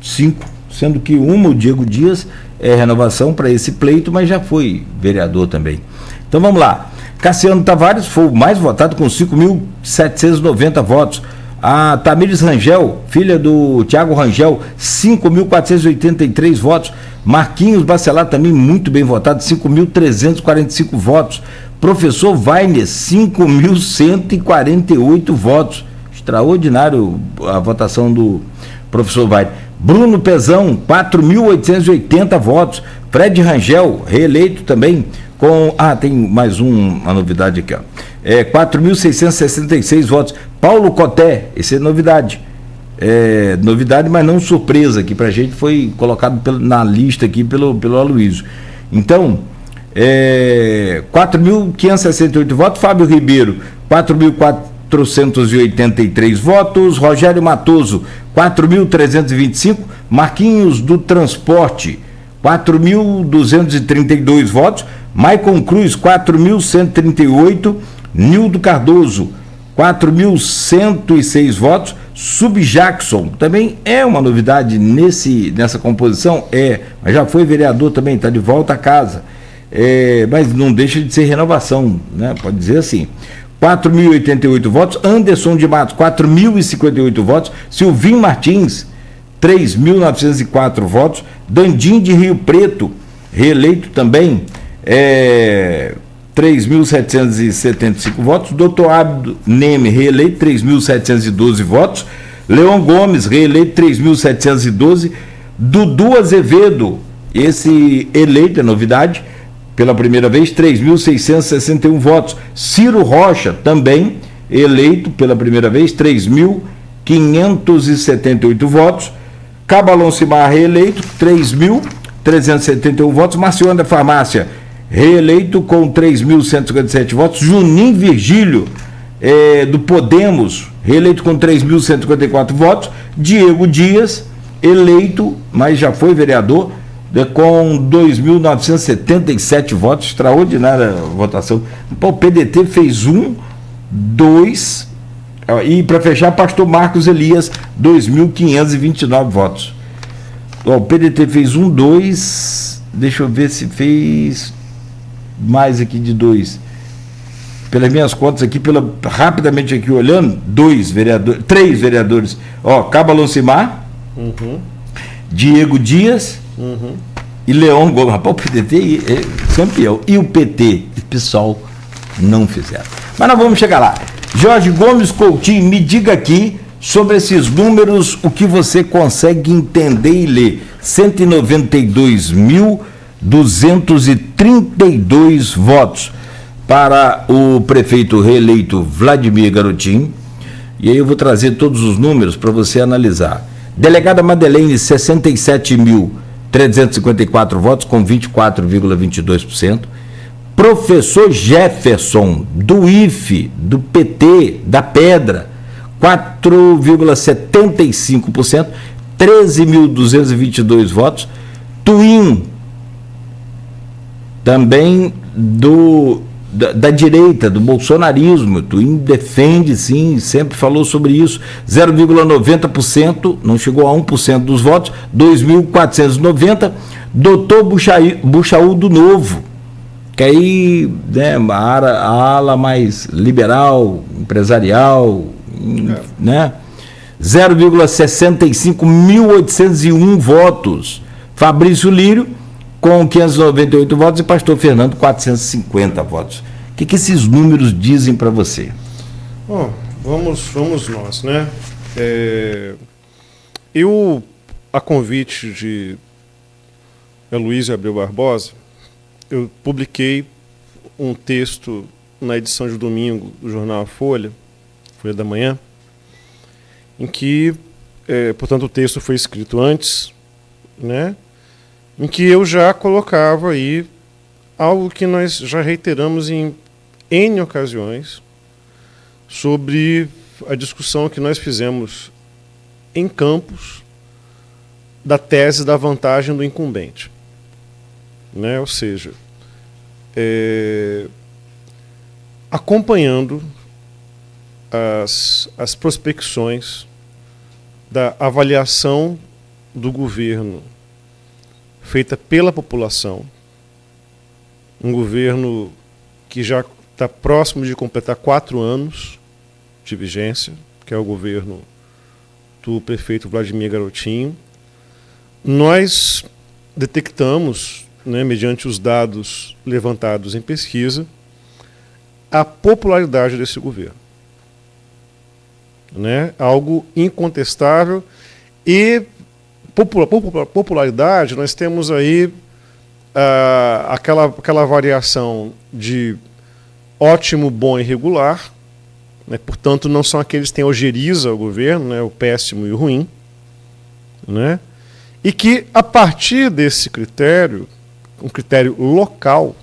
5, sendo que uma, o Diego Dias, é renovação para esse pleito, mas já foi vereador também. Então vamos lá. Cassiano Tavares foi o mais votado com 5.790 votos. A Tamires Rangel, filha do Tiago Rangel, 5.483 votos. Marquinhos Bacelar também muito bem votado, 5.345 votos. Professor Weiner, 5.148 votos. Extraordinário a votação do professor Weiner. Bruno Pezão, 4.880 votos. Fred Rangel, reeleito também, com... tem mais uma novidade aqui, ó. 4.666 votos. Paulo Coté, essa é novidade. Novidade, mas não surpresa, que pra gente foi colocado na lista aqui pelo Aloysio. Então, 4.568 votos. Fábio Ribeiro, 4.483 votos. Rogério Matoso, 4.325. Marquinhos do Transporte, 4.232 votos. Maicon Cruz, 4.138. Nildo Cardoso, 4.106 votos. Subjackson, também é uma novidade nessa composição, mas já foi vereador também, está de volta a casa. Mas não deixa de ser renovação, né? Pode dizer assim. 4.088 votos. Anderson de Matos, 4.058 votos. Silvinho Martins, 3.904 votos. Dandim de Rio Preto, reeleito também, 3.775 votos. Dr. Abdo Neme, reeleito, 3.712 votos. Leon Gomes, reeleito, 3.712. Dudu Azevedo, esse eleito, é novidade, pela primeira vez, 3.661 votos. Ciro Rocha, também eleito pela primeira vez, 3.578 votos. Cabalon Cimar, reeleito, 3.371 votos. Marciano da Farmácia, reeleito com 3.157 votos. Juninho Virgílio, do Podemos, reeleito com 3.154 votos. Diego Dias, eleito, mas já foi vereador, com 2.977 votos, extraordinária votação. O PDT fez 1, 2, e para fechar, pastor Marcos Elias, 2.529 votos. O PDT fez 1, 2, deixa eu ver se fez mais aqui de 2. Pelas minhas contas aqui, rapidamente aqui olhando, 3 vereadores. Caba Loncimar, Diego Dias e Leon Gomes. Rapaz, o PDT é campeão. E o PT e o PSOL não fizeram. Mas nós vamos chegar lá. Jorge Gomes Coutinho, me diga aqui sobre esses números, o que você consegue entender e ler. 192.232 votos para o prefeito reeleito Vladimir Garotinho. E aí eu vou trazer todos os números para você analisar. Delegada Madeleine, 67.354 votos, com 24,22%. Professor Jefferson, do IFE, do PT, da Pedra, 4,75%, 13.222 votos. Twin, também da direita, do bolsonarismo. Twin defende, sim, sempre falou sobre isso. 0,90%, não chegou a 1% dos votos, 2.490. Doutor Buchaú do Novo, que aí, né, a ala mais liberal, empresarial, né? 0,65, 1.801 votos. Fabrício Lírio, com 598 votos, e pastor Fernando, 450 votos. O que esses números dizem para você? Bom, vamos nós, né? Eu, a convite de Heloísio Abreu Barbosa, eu publiquei um texto na edição de domingo do jornal Folha da Manhã, em que, portanto, o texto foi escrito antes, né? Em que eu já colocava aí algo que nós já reiteramos em N ocasiões sobre a discussão que nós fizemos em Campos da tese da vantagem do incumbente, né? Ou seja, acompanhando as prospecções da avaliação do governo feita pela população, um governo que já está próximo de completar 4 anos de vigência, que é o governo do prefeito Vladimir Garotinho. Nós detectamos, né, mediante os dados levantados em pesquisa, a popularidade desse governo, né? Algo incontestável. E popularidade, nós temos aí aquela variação de ótimo, bom e regular, né? Portanto, não são aqueles que têm ojeriza ao governo, né? O péssimo e o ruim, né? E que, a partir desse critério, um critério local, ou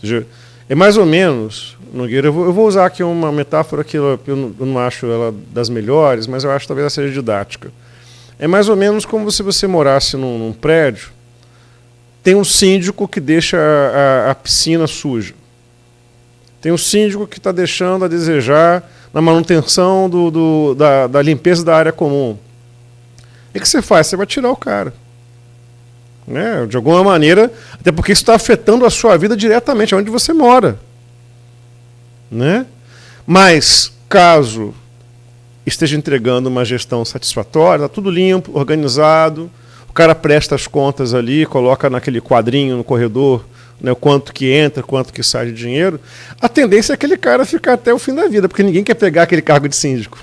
seja, é mais ou menos, Nogueira, eu vou usar aqui uma metáfora que eu não acho ela das melhores, mas eu acho que talvez ela seja didática. É mais ou menos como se você morasse num prédio, tem um síndico que deixa a piscina suja. Tem um síndico que está deixando a desejar na manutenção da limpeza da área comum. O que você faz? Você vai tirar o cara, né? De alguma maneira, até porque isso está afetando a sua vida diretamente, onde você mora, né? Mas, caso esteja entregando uma gestão satisfatória, está tudo limpo, organizado, o cara presta as contas ali, coloca naquele quadrinho no corredor, né, o quanto que entra, quanto que sai de dinheiro, a tendência é aquele cara ficar até o fim da vida, porque ninguém quer pegar aquele cargo de síndico.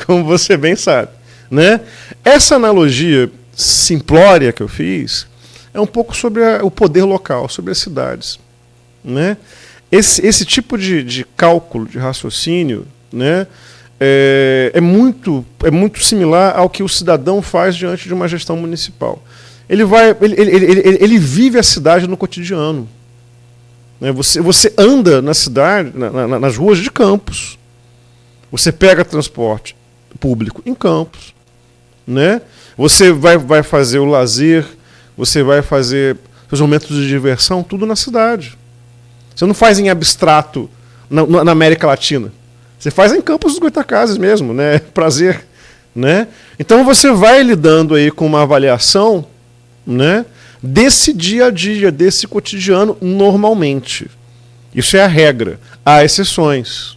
Como você bem sabe, né? Essa analogia simplória que eu fiz é um pouco sobre o poder local, sobre as cidades, né? Esse tipo de cálculo, de raciocínio, né, é muito similar ao que o cidadão faz diante de uma gestão municipal. Ele vive a cidade no cotidiano, né? Você anda na cidade, nas ruas de Campos. Você pega transporte público em Campos, né? Você vai fazer o lazer você vai fazer seus momentos de diversão, tudo na cidade. Você não faz em abstrato na América Latina. Você faz em Campos dos Goytacazes mesmo, né? Prazer, né? Então você vai lidando aí com uma avaliação, né, desse dia a dia, desse cotidiano, normalmente. Isso é a regra. Há exceções.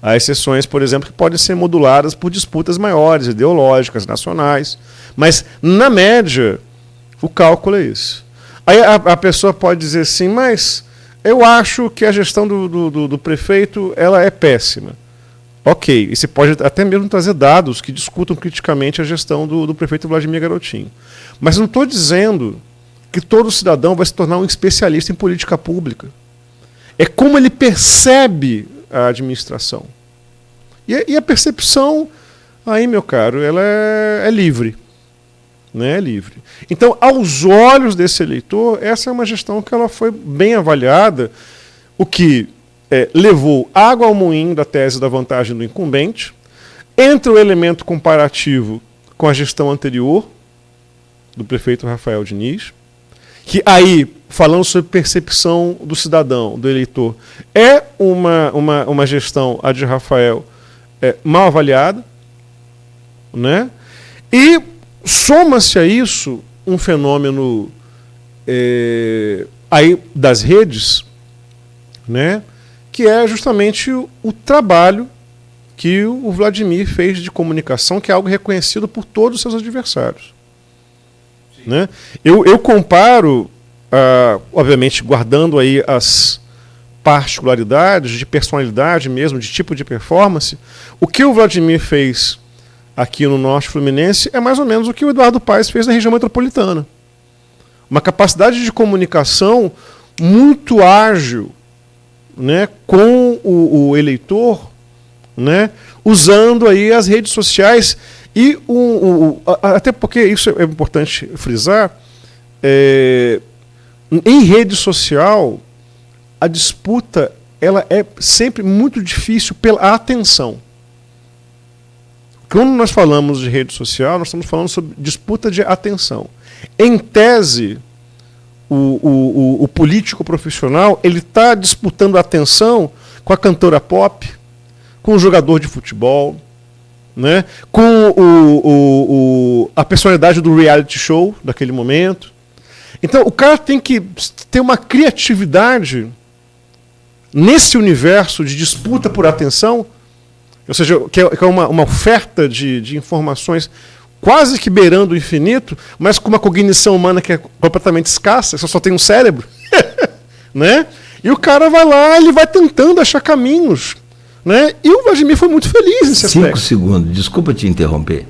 Há exceções, por exemplo, que podem ser moduladas por disputas maiores, ideológicas, nacionais. Mas, na média, o cálculo é isso. Aí a pessoa pode dizer assim, mas eu acho que a gestão do prefeito ela é péssima. Ok, e você pode até mesmo trazer dados que discutam criticamente a gestão do prefeito Vladimir Garotinho. Mas não estou dizendo que todo cidadão vai se tornar um especialista em política pública. É como ele percebe a administração. E a percepção, aí, meu caro, ela é livre. Né? É livre. Então, aos olhos desse eleitor, essa é uma gestão que ela foi bem avaliada, o que levou água ao moinho da tese da vantagem do incumbente, entra o elemento comparativo com a gestão anterior, do prefeito Rafael Diniz, que aí, falando sobre percepção do cidadão, do eleitor, é uma gestão, a de Rafael, mal avaliada, né? E soma-se a isso um fenômeno aí das redes, né? Que é justamente o trabalho que o Vladimir fez de comunicação, que é algo reconhecido por todos os seus adversários. Né? Eu comparo, obviamente, guardando aí as particularidades de personalidade mesmo, de tipo de performance, o que o Vladimir fez aqui no Norte Fluminense é mais ou menos o que o Eduardo Paes fez na região metropolitana. Uma capacidade de comunicação muito ágil, né, com o eleitor, né, usando aí as redes sociais e até porque isso é importante frisar, em rede social a disputa ela é sempre muito difícil pela atenção. Quando nós falamos de rede social, nós estamos falando sobre disputa de atenção. Em tese, o político profissional ele está disputando a atenção com a cantora pop, com o jogador de futebol, né, com a personalidade do reality show daquele momento. Então o cara tem que ter uma criatividade nesse universo de disputa por atenção, ou seja, que é uma oferta de informações quase que beirando o infinito, mas com uma cognição humana que é completamente escassa, só tem um cérebro. Né? E o cara vai lá, ele vai tentando achar caminhos. Né? E o Vladimir foi muito feliz nesse aspecto. 5 segundos, desculpa te interromper.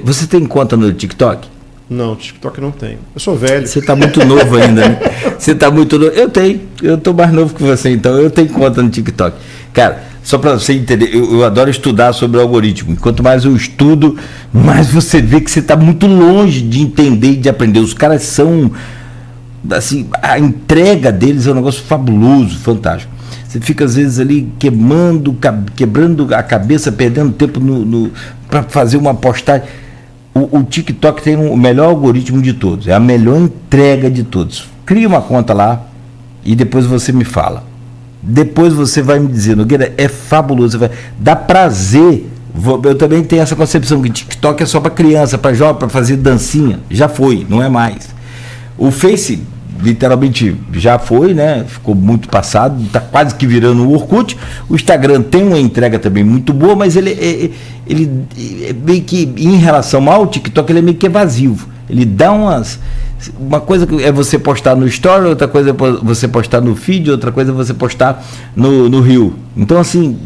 Você tem conta no TikTok? Não, TikTok não tenho. Eu sou velho. Você está muito novo ainda, né? Você está muito novo. Eu tenho. Eu estou mais novo que você, então eu tenho conta no TikTok. Cara, só para você entender, eu adoro estudar sobre o algoritmo. Quanto mais eu estudo, mais você vê que você está muito longe de entender e de aprender. Os caras são, assim, a entrega deles é um negócio fabuloso, fantástico. Você fica às vezes ali quebrando a cabeça, perdendo tempo para fazer uma postagem. O TikTok tem o melhor algoritmo de todos, é a melhor entrega de todos. Cria uma conta lá e depois você me fala. Depois você vai me dizer, Nogueira, é fabuloso, dá prazer. Eu também tenho essa concepção que TikTok é só para criança, para jovem, para fazer dancinha. Já foi, não é mais. O Face, literalmente, já foi, né? Ficou muito passado, está quase que virando o Orkut. O Instagram tem uma entrega também muito boa, mas ele é meio que, em relação ao TikTok, ele é meio que evasivo. Ele dá uma coisa que é você postar no Story, outra coisa é você postar no feed, outra coisa é você postar no Reel. Então, assim,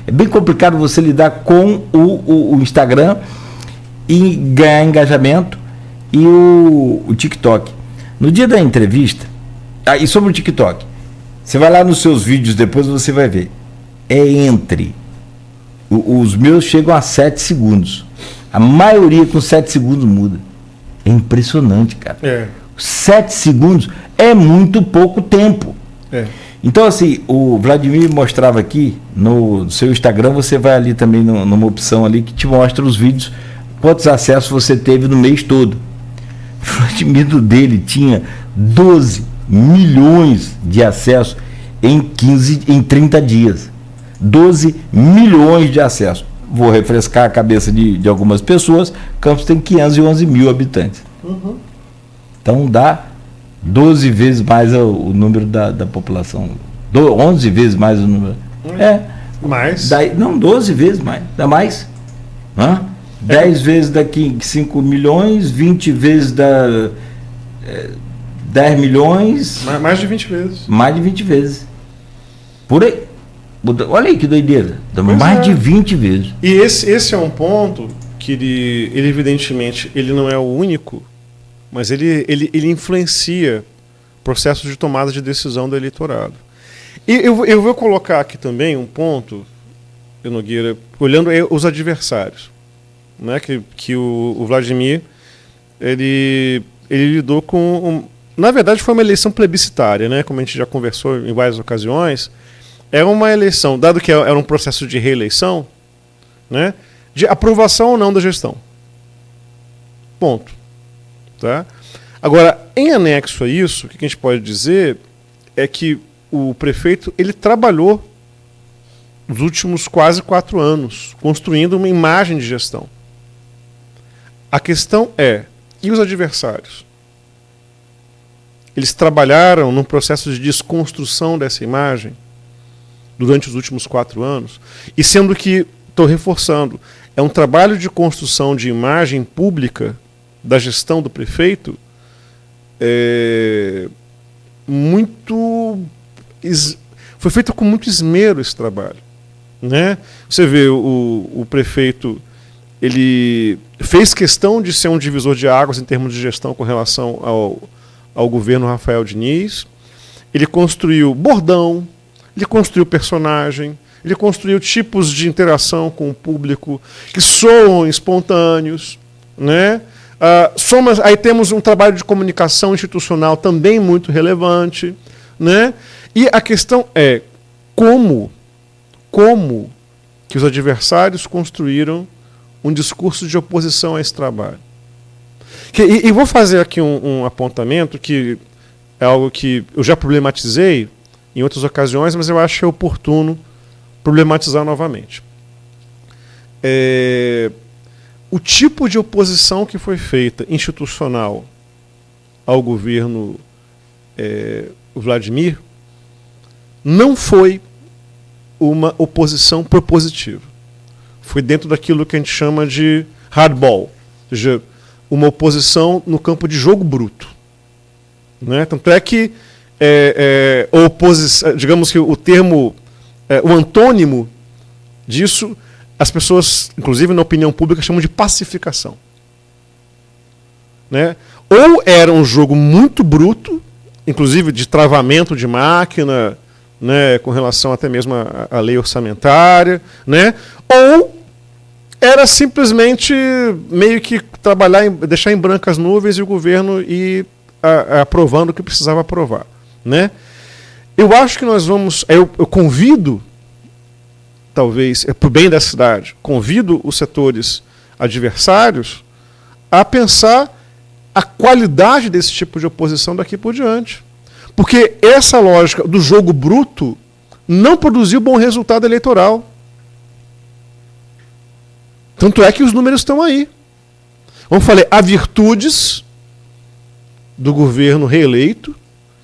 é bem complicado você lidar com o Instagram e ganhar engajamento e o TikTok. No dia da entrevista, e sobre o TikTok, você vai lá nos seus vídeos, depois você vai ver. Os meus chegam a 7 segundos. A maioria com 7 segundos muda. É impressionante, cara. 7 segundos é muito pouco tempo. Então, assim, o Vladimir mostrava aqui no seu Instagram, você vai ali também numa opção ali que te mostra os vídeos, quantos acessos você teve no mês todo. Vladimir dele tinha 12 milhões de acessos em 30 dias. 12 milhões de acessos. Vou refrescar a cabeça de algumas pessoas. Campos tem 511 mil habitantes. Uhum. Então dá 12 vezes mais o número da população. 11 vezes mais o número. Mais? 12 vezes mais. Dá mais? 10 vezes daqui 5 milhões, 20 vezes 10 milhões. Mais de 20 vezes. Mais de 20 vezes. Por aí. Olha aí que doideira. Mais de 20 vezes. E esse é um ponto que ele evidentemente, ele não é o único, mas ele influencia processos de tomada de decisão do eleitorado. E eu vou colocar aqui também um ponto, Nogueira, olhando os adversários, né, que o Vladimir ele lidou com... na verdade, foi uma eleição plebiscitária, né, como a gente já conversou em várias ocasiões. É uma eleição, dado que era um processo de reeleição, né, de aprovação ou não da gestão. Ponto. Tá? Agora, em anexo a isso, o que a gente pode dizer é que o prefeito ele trabalhou nos últimos quase 4 anos, construindo uma imagem de gestão. A questão é, e os adversários? Eles trabalharam num processo de desconstrução dessa imagem durante os últimos 4 anos, e sendo que, estou reforçando, é um trabalho de construção de imagem pública da gestão do prefeito foi feito com muito esmero esse trabalho, né? Você vê, o prefeito ele fez questão de ser um divisor de águas em termos de gestão com relação ao governo Rafael Diniz. Ele construiu bordão, ele construiu personagem, ele construiu tipos de interação com o público que soam espontâneos, né? Aí temos um trabalho de comunicação institucional também muito relevante, né? E a questão é como que os adversários construíram um discurso de oposição a esse trabalho. E vou fazer aqui um apontamento que é algo que eu já problematizei em outras ocasiões, mas eu acho que é oportuno problematizar novamente. O tipo de oposição que foi feita institucional ao governo Vladimir não foi uma oposição propositiva. Foi dentro daquilo que a gente chama de hardball, ou seja, uma oposição no campo de jogo bruto. Né? Tanto é que digamos que o termo, o antônimo disso, as pessoas, inclusive na opinião pública, chamam de pacificação. Né? Ou era um jogo muito bruto, inclusive de travamento de máquina, né, com relação até mesmo à lei orçamentária, né? Ou era simplesmente meio que deixar em branco as nuvens e o governo ir aprovando o que precisava aprovar, né? Eu acho que nós vamos... Eu convido, talvez, para o bem da cidade, convido os setores adversários a pensar a qualidade desse tipo de oposição daqui por diante. Porque essa lógica do jogo bruto não produziu bom resultado eleitoral. Tanto é que os números estão aí. Como falei, há virtudes do governo reeleito,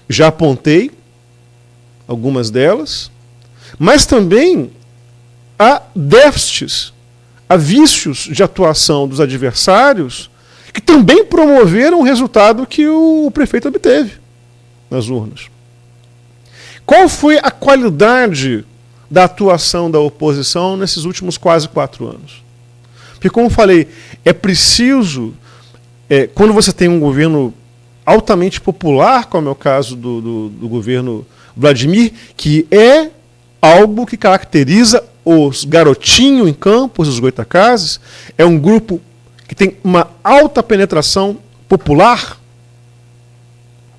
já apontei algumas delas, mas também há déficits, há vícios de atuação dos adversários que também promoveram o resultado que o prefeito obteve nas urnas. Qual foi a qualidade da atuação da oposição nesses últimos quase 4 anos? Porque, como falei, é preciso, quando você tem um governo altamente popular, como é o caso do governo Vladimir, que é algo que caracteriza os garotinhos em Campos, os Goitacazes, é um grupo que tem uma alta penetração popular.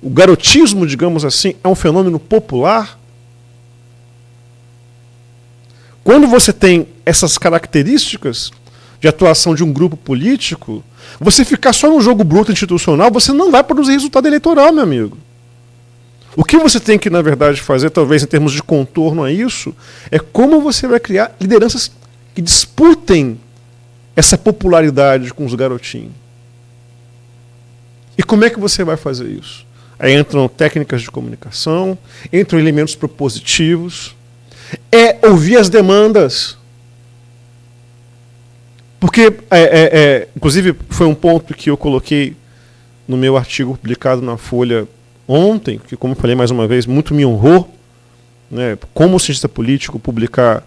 O garotismo, digamos assim, é um fenômeno popular. Quando você tem essas características, de atuação de um grupo político, você ficar só num jogo bruto institucional, você não vai produzir resultado eleitoral, meu amigo. O que você tem que, na verdade, fazer, talvez em termos de contorno a isso, é como você vai criar lideranças que disputem essa popularidade com os garotinhos. E como é que você vai fazer isso? Aí entram técnicas de comunicação, entram elementos propositivos, é ouvir as demandas. Porque, inclusive, foi um ponto que eu coloquei no meu artigo publicado na Folha ontem, que, como eu falei mais uma vez, muito me honrou, né, como cientista político, publicar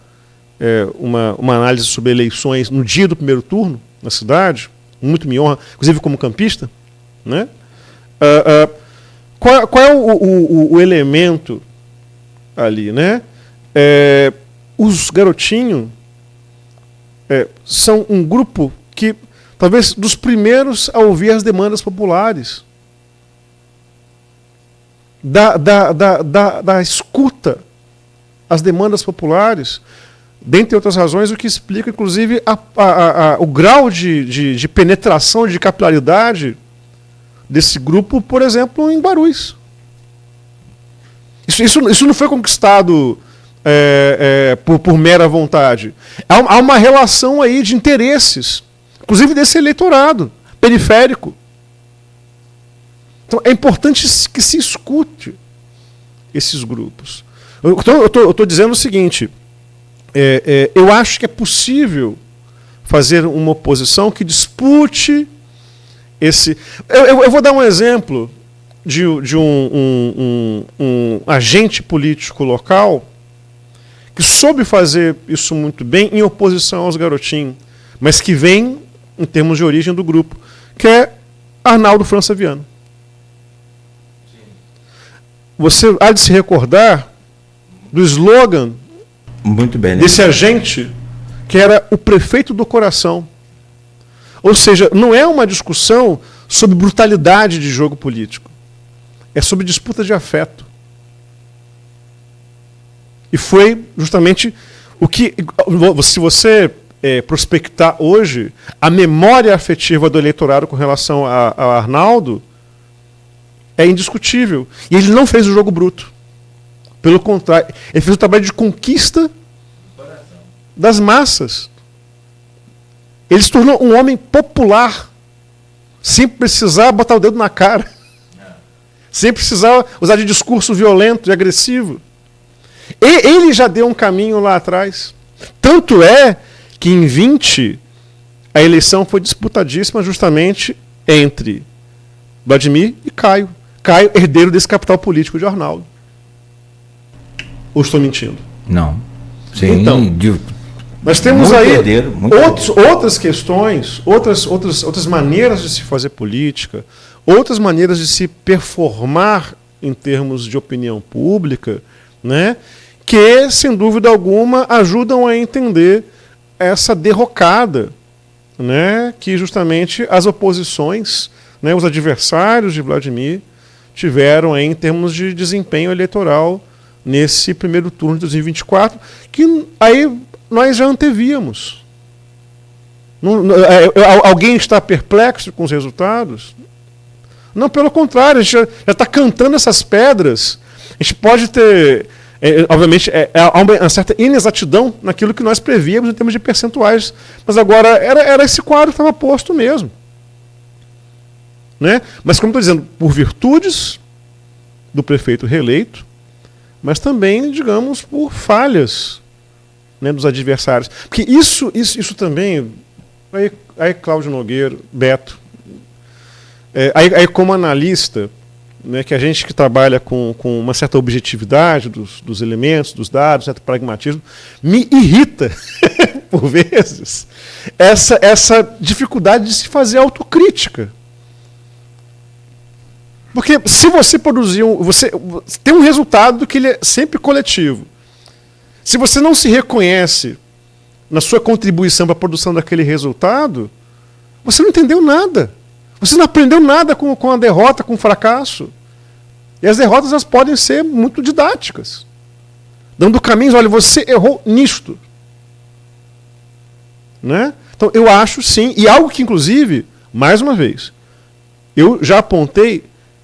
uma análise sobre eleições no dia do primeiro turno na cidade, muito me honra, inclusive como campista. Né? Qual é o elemento ali? Né? Os garotinhos são um grupo que, talvez, dos primeiros a ouvir as demandas populares. Da escuta às demandas populares, dentre outras razões, o que explica, inclusive, o grau de penetração, de capilaridade desse grupo, por exemplo, em Guarulhos. Isso não foi conquistado por mera vontade. Há uma relação aí de interesses, inclusive desse eleitorado periférico. Então, é importante que se escute esses grupos. Eu estou dizendo o seguinte, eu acho que é possível fazer uma oposição que dispute esse... Eu vou dar um exemplo de um agente político local que soube fazer isso muito bem em oposição aos garotinhos, mas que vem, em termos de origem do grupo, que é Arnaldo França Viana. Você há de se recordar do slogan muito bem, né? desse agente, que era o prefeito do coração. Ou seja, não é uma discussão sobre brutalidade de jogo político. É sobre disputa de afeto. E foi justamente o que, se você prospectar hoje, a memória afetiva do eleitorado com relação a Arnaldo é indiscutível. E ele não fez o jogo bruto. Pelo contrário, ele fez o trabalho de conquista das massas. Ele se tornou um homem popular, sem precisar botar o dedo na cara, sem precisar usar de discurso violento e agressivo. E ele já deu um caminho lá atrás. Tanto é que em 20 a eleição foi disputadíssima justamente entre Vladimir e Caio. Caio, herdeiro desse capital político de Arnaldo. Ou estou mentindo? Não. Sim, então, nós temos aí outras questões, outras maneiras de se fazer política, outras maneiras de se performar em termos de opinião pública, né, que, sem dúvida alguma, ajudam a entender essa derrocada, né, que justamente as oposições, né, os adversários de Vladimir, tiveram aí em termos de desempenho eleitoral nesse primeiro turno de 2024, que aí nós já antevíamos. Alguém está perplexo com os resultados? Não, pelo contrário, a gente já está cantando essas pedras. A gente pode ter, obviamente, há uma certa inexatidão naquilo que nós prevíamos em termos de percentuais, mas agora era esse quadro que estava posto mesmo. Né? Mas, como estou dizendo, por virtudes do prefeito reeleito, mas também, digamos, por falhas, né, dos adversários. Porque isso também... Aí Cláudio Nogueira, Beto, aí como analista, né, que a gente que trabalha com uma certa objetividade dos elementos, dos dados, certo pragmatismo, me irrita, por vezes, essa dificuldade de se fazer autocrítica. Porque se você produzir você tem um resultado que ele é sempre coletivo. Se você não se reconhece na sua contribuição para a produção daquele resultado, você não entendeu nada. Você não aprendeu nada com a derrota, com o fracasso. E as derrotas, elas podem ser muito didáticas, dando caminhos. Olha, você errou nisto. Né? Então, eu acho sim, e algo que, inclusive, mais uma vez, eu já apontei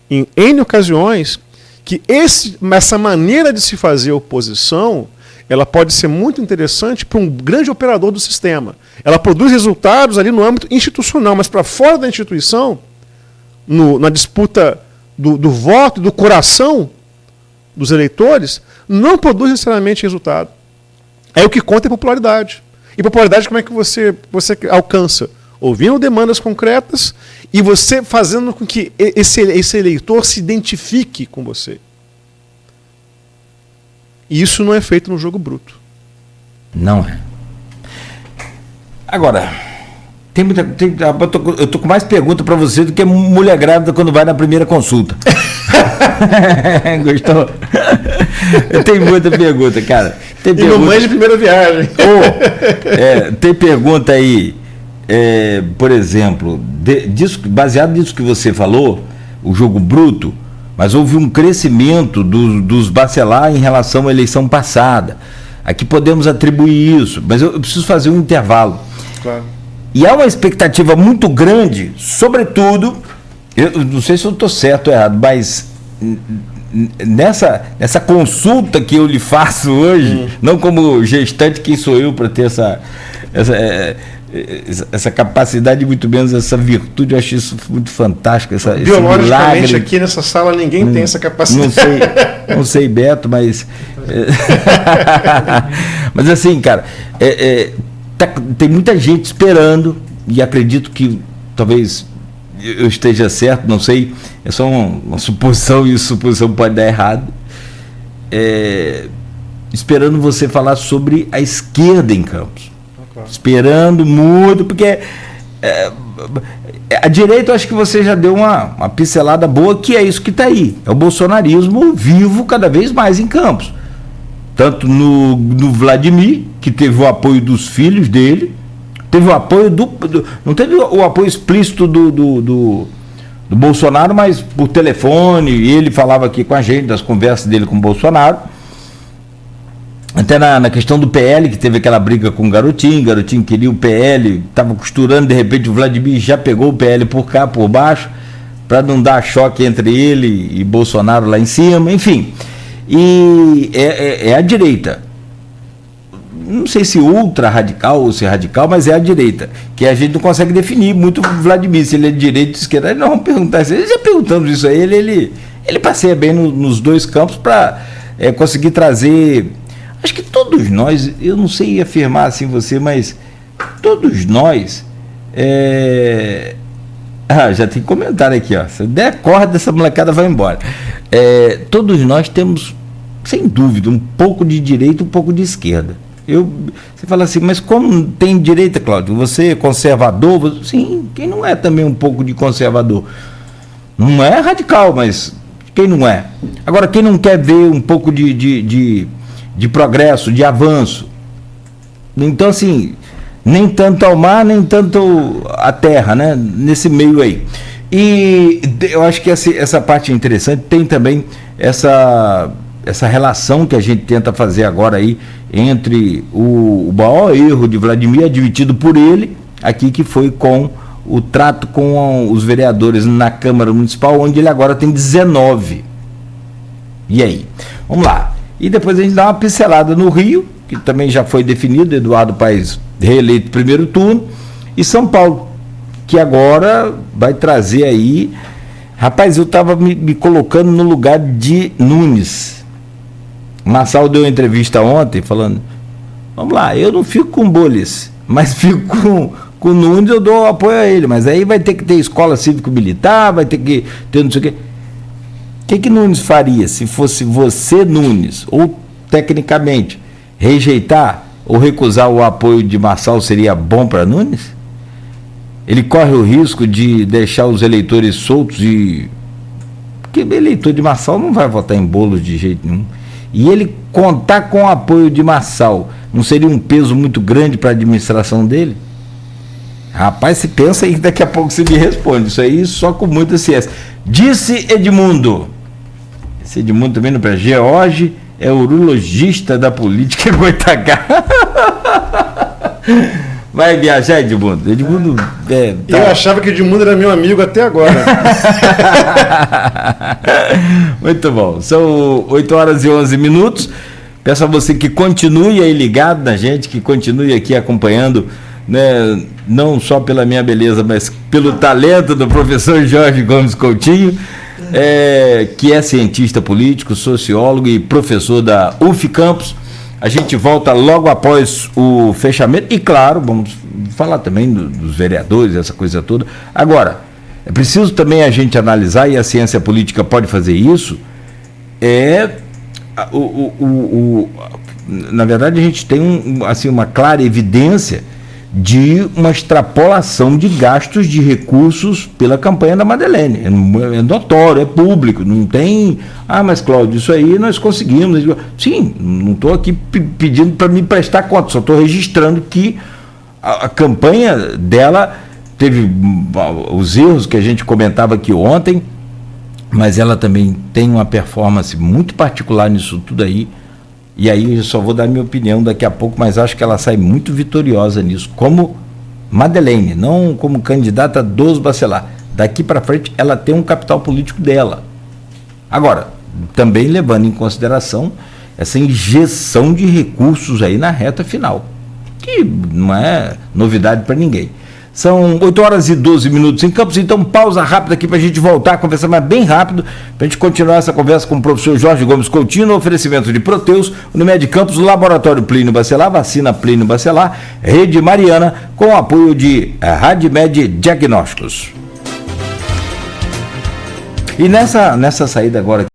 em N ocasiões que essa maneira de se fazer oposição, ela pode ser muito interessante para um grande operador do sistema. Ela produz resultados ali no âmbito institucional, mas para fora da instituição, na disputa do voto, do coração dos eleitores, não produz necessariamente resultado. Aí o que conta é popularidade. E popularidade como é que você alcança? Ouvindo demandas concretas e você fazendo com que esse eleitor se identifique com você. E isso não é feito no jogo bruto. Não é. Agora, eu tô com mais pergunta para você do que mulher grávida quando vai na primeira consulta. Gostou? Eu tenho muita pergunta, cara. Mamãe de primeira viagem. Tem pergunta aí, por exemplo, baseado nisso que você falou, o jogo bruto, mas houve um crescimento dos bacelar em relação à eleição passada. Aqui podemos atribuir isso, mas eu preciso fazer um intervalo. Claro. E há uma expectativa muito grande, sobretudo, eu não sei se eu estou certo ou errado, mas nessa consulta que eu lhe faço hoje, não como gestante, quem sou eu para ter essa capacidade, muito menos essa virtude, eu acho isso muito fantástico. Biologicamente, aqui nessa sala, ninguém tem essa capacidade. Não sei, Beto, mas... mas assim, cara, tem muita gente esperando, e acredito que talvez eu esteja certo, não sei, é só uma suposição, e suposição pode dar errado, esperando você falar sobre a esquerda em Campos. Claro. Esperando muito, porque a direita, eu acho que você já deu uma pincelada boa, que é isso que está aí, é o bolsonarismo vivo cada vez mais em Campos. Tanto no Vladimir, que teve o apoio dos filhos dele, teve o apoio não teve o apoio explícito do Bolsonaro, mas por telefone, e ele falava aqui com a gente, das conversas dele com o Bolsonaro. Até na questão do PL, que teve aquela briga com o Garotinho queria o PL, estava costurando, de repente o Vladimir já pegou o PL por cá, por baixo, para não dar choque entre ele e Bolsonaro lá em cima, enfim. E é a direita, não sei se ultra radical ou se radical, mas é a direita, que a gente não consegue definir muito o Vladimir, se ele é de direita ou de esquerda. Nós vamos perguntar isso, já perguntamos isso a ele passeia bem nos dois campos para conseguir trazer. Acho que todos nós, eu não sei afirmar assim você, mas todos nós, já tem comentário aqui, ó. Se der corda, essa molecada vai embora. Todos nós temos, sem dúvida, um pouco de direita e um pouco de esquerda. Você fala assim, mas como tem direita, Cláudio? Você é conservador? Sim, quem não é também um pouco de conservador? Não é radical, mas quem não é? Agora, quem não quer ver um pouco de progresso, de avanço? Então, assim, nem tanto ao mar, nem tanto à terra, né? Nesse meio aí. E eu acho que essa parte é interessante. Tem também essa relação que a gente tenta fazer agora aí entre o maior erro de Vladimir, admitido por ele aqui, que foi com o trato com os vereadores na Câmara Municipal, onde ele agora tem 19. E aí? Vamos lá. E depois a gente dá uma pincelada no Rio, que também já foi definido, Eduardo Paes reeleito primeiro turno, e São Paulo, que agora vai trazer aí... Rapaz, eu estava me colocando no lugar de Nunes. Marçal deu uma entrevista ontem falando, vamos lá, eu não fico com Boles, mas fico com o Nunes, eu dou apoio a ele, mas aí vai ter que ter escola cívico-militar, vai ter que ter não sei o quê. O que Nunes faria se fosse você, Nunes, ou tecnicamente rejeitar ou recusar o apoio de Marçal seria bom para Nunes? Ele corre o risco de deixar os eleitores soltos porque o eleitor de Marçal não vai votar em Boulos de jeito nenhum. E ele contar com o apoio de Marçal não seria um peso muito grande para a administração dele? Rapaz, se pensa aí, daqui a pouco você me responde. Isso aí só com muita ciência. Disse Edmundo. Esse Edmundo também não para George, é urologista da política Goitacá. Vai viajar, Edmundo? Edmundo tá. Eu achava que Edmundo era meu amigo até agora. Muito bom. São 8h11. Peço a você que continue aí ligado na gente, que continue aqui acompanhando, né, não só pela minha beleza, mas pelo talento do professor Jorge Gomes Coutinho, que é cientista político, sociólogo e professor da UF Campus. A gente volta logo após o fechamento e, claro, vamos falar também dos vereadores, essa coisa toda. Agora, é preciso também a gente analisar, e a ciência política pode fazer isso, na verdade a gente tem assim, uma clara evidência de uma extrapolação de gastos de recursos pela campanha da Madeleine. É notório, é público, não tem... mas Cláudio, isso aí nós conseguimos. Sim, não estou aqui pedindo para me prestar conta, só estou registrando que a campanha dela teve os erros que a gente comentava aqui ontem, mas ela também tem uma performance muito particular nisso tudo aí. E aí eu só vou dar minha opinião daqui a pouco, mas acho que ela sai muito vitoriosa nisso, como Madeleine, não como candidata dos Bacelar. Daqui para frente ela tem um capital político dela. Agora, também levando em consideração essa injeção de recursos aí na reta final, que não é novidade para ninguém. São 8h12 em Campos, então pausa rápida aqui para a gente voltar a conversar, mas bem rápido, para a gente continuar essa conversa com o professor Jorge Gomes Coutinho, no oferecimento de Proteus, Unimed Campos, Laboratório Plínio Bacelar, Vacina Plínio Bacelar, Rede Mariana, com o apoio de Radmed Diagnósticos. E nessa saída agora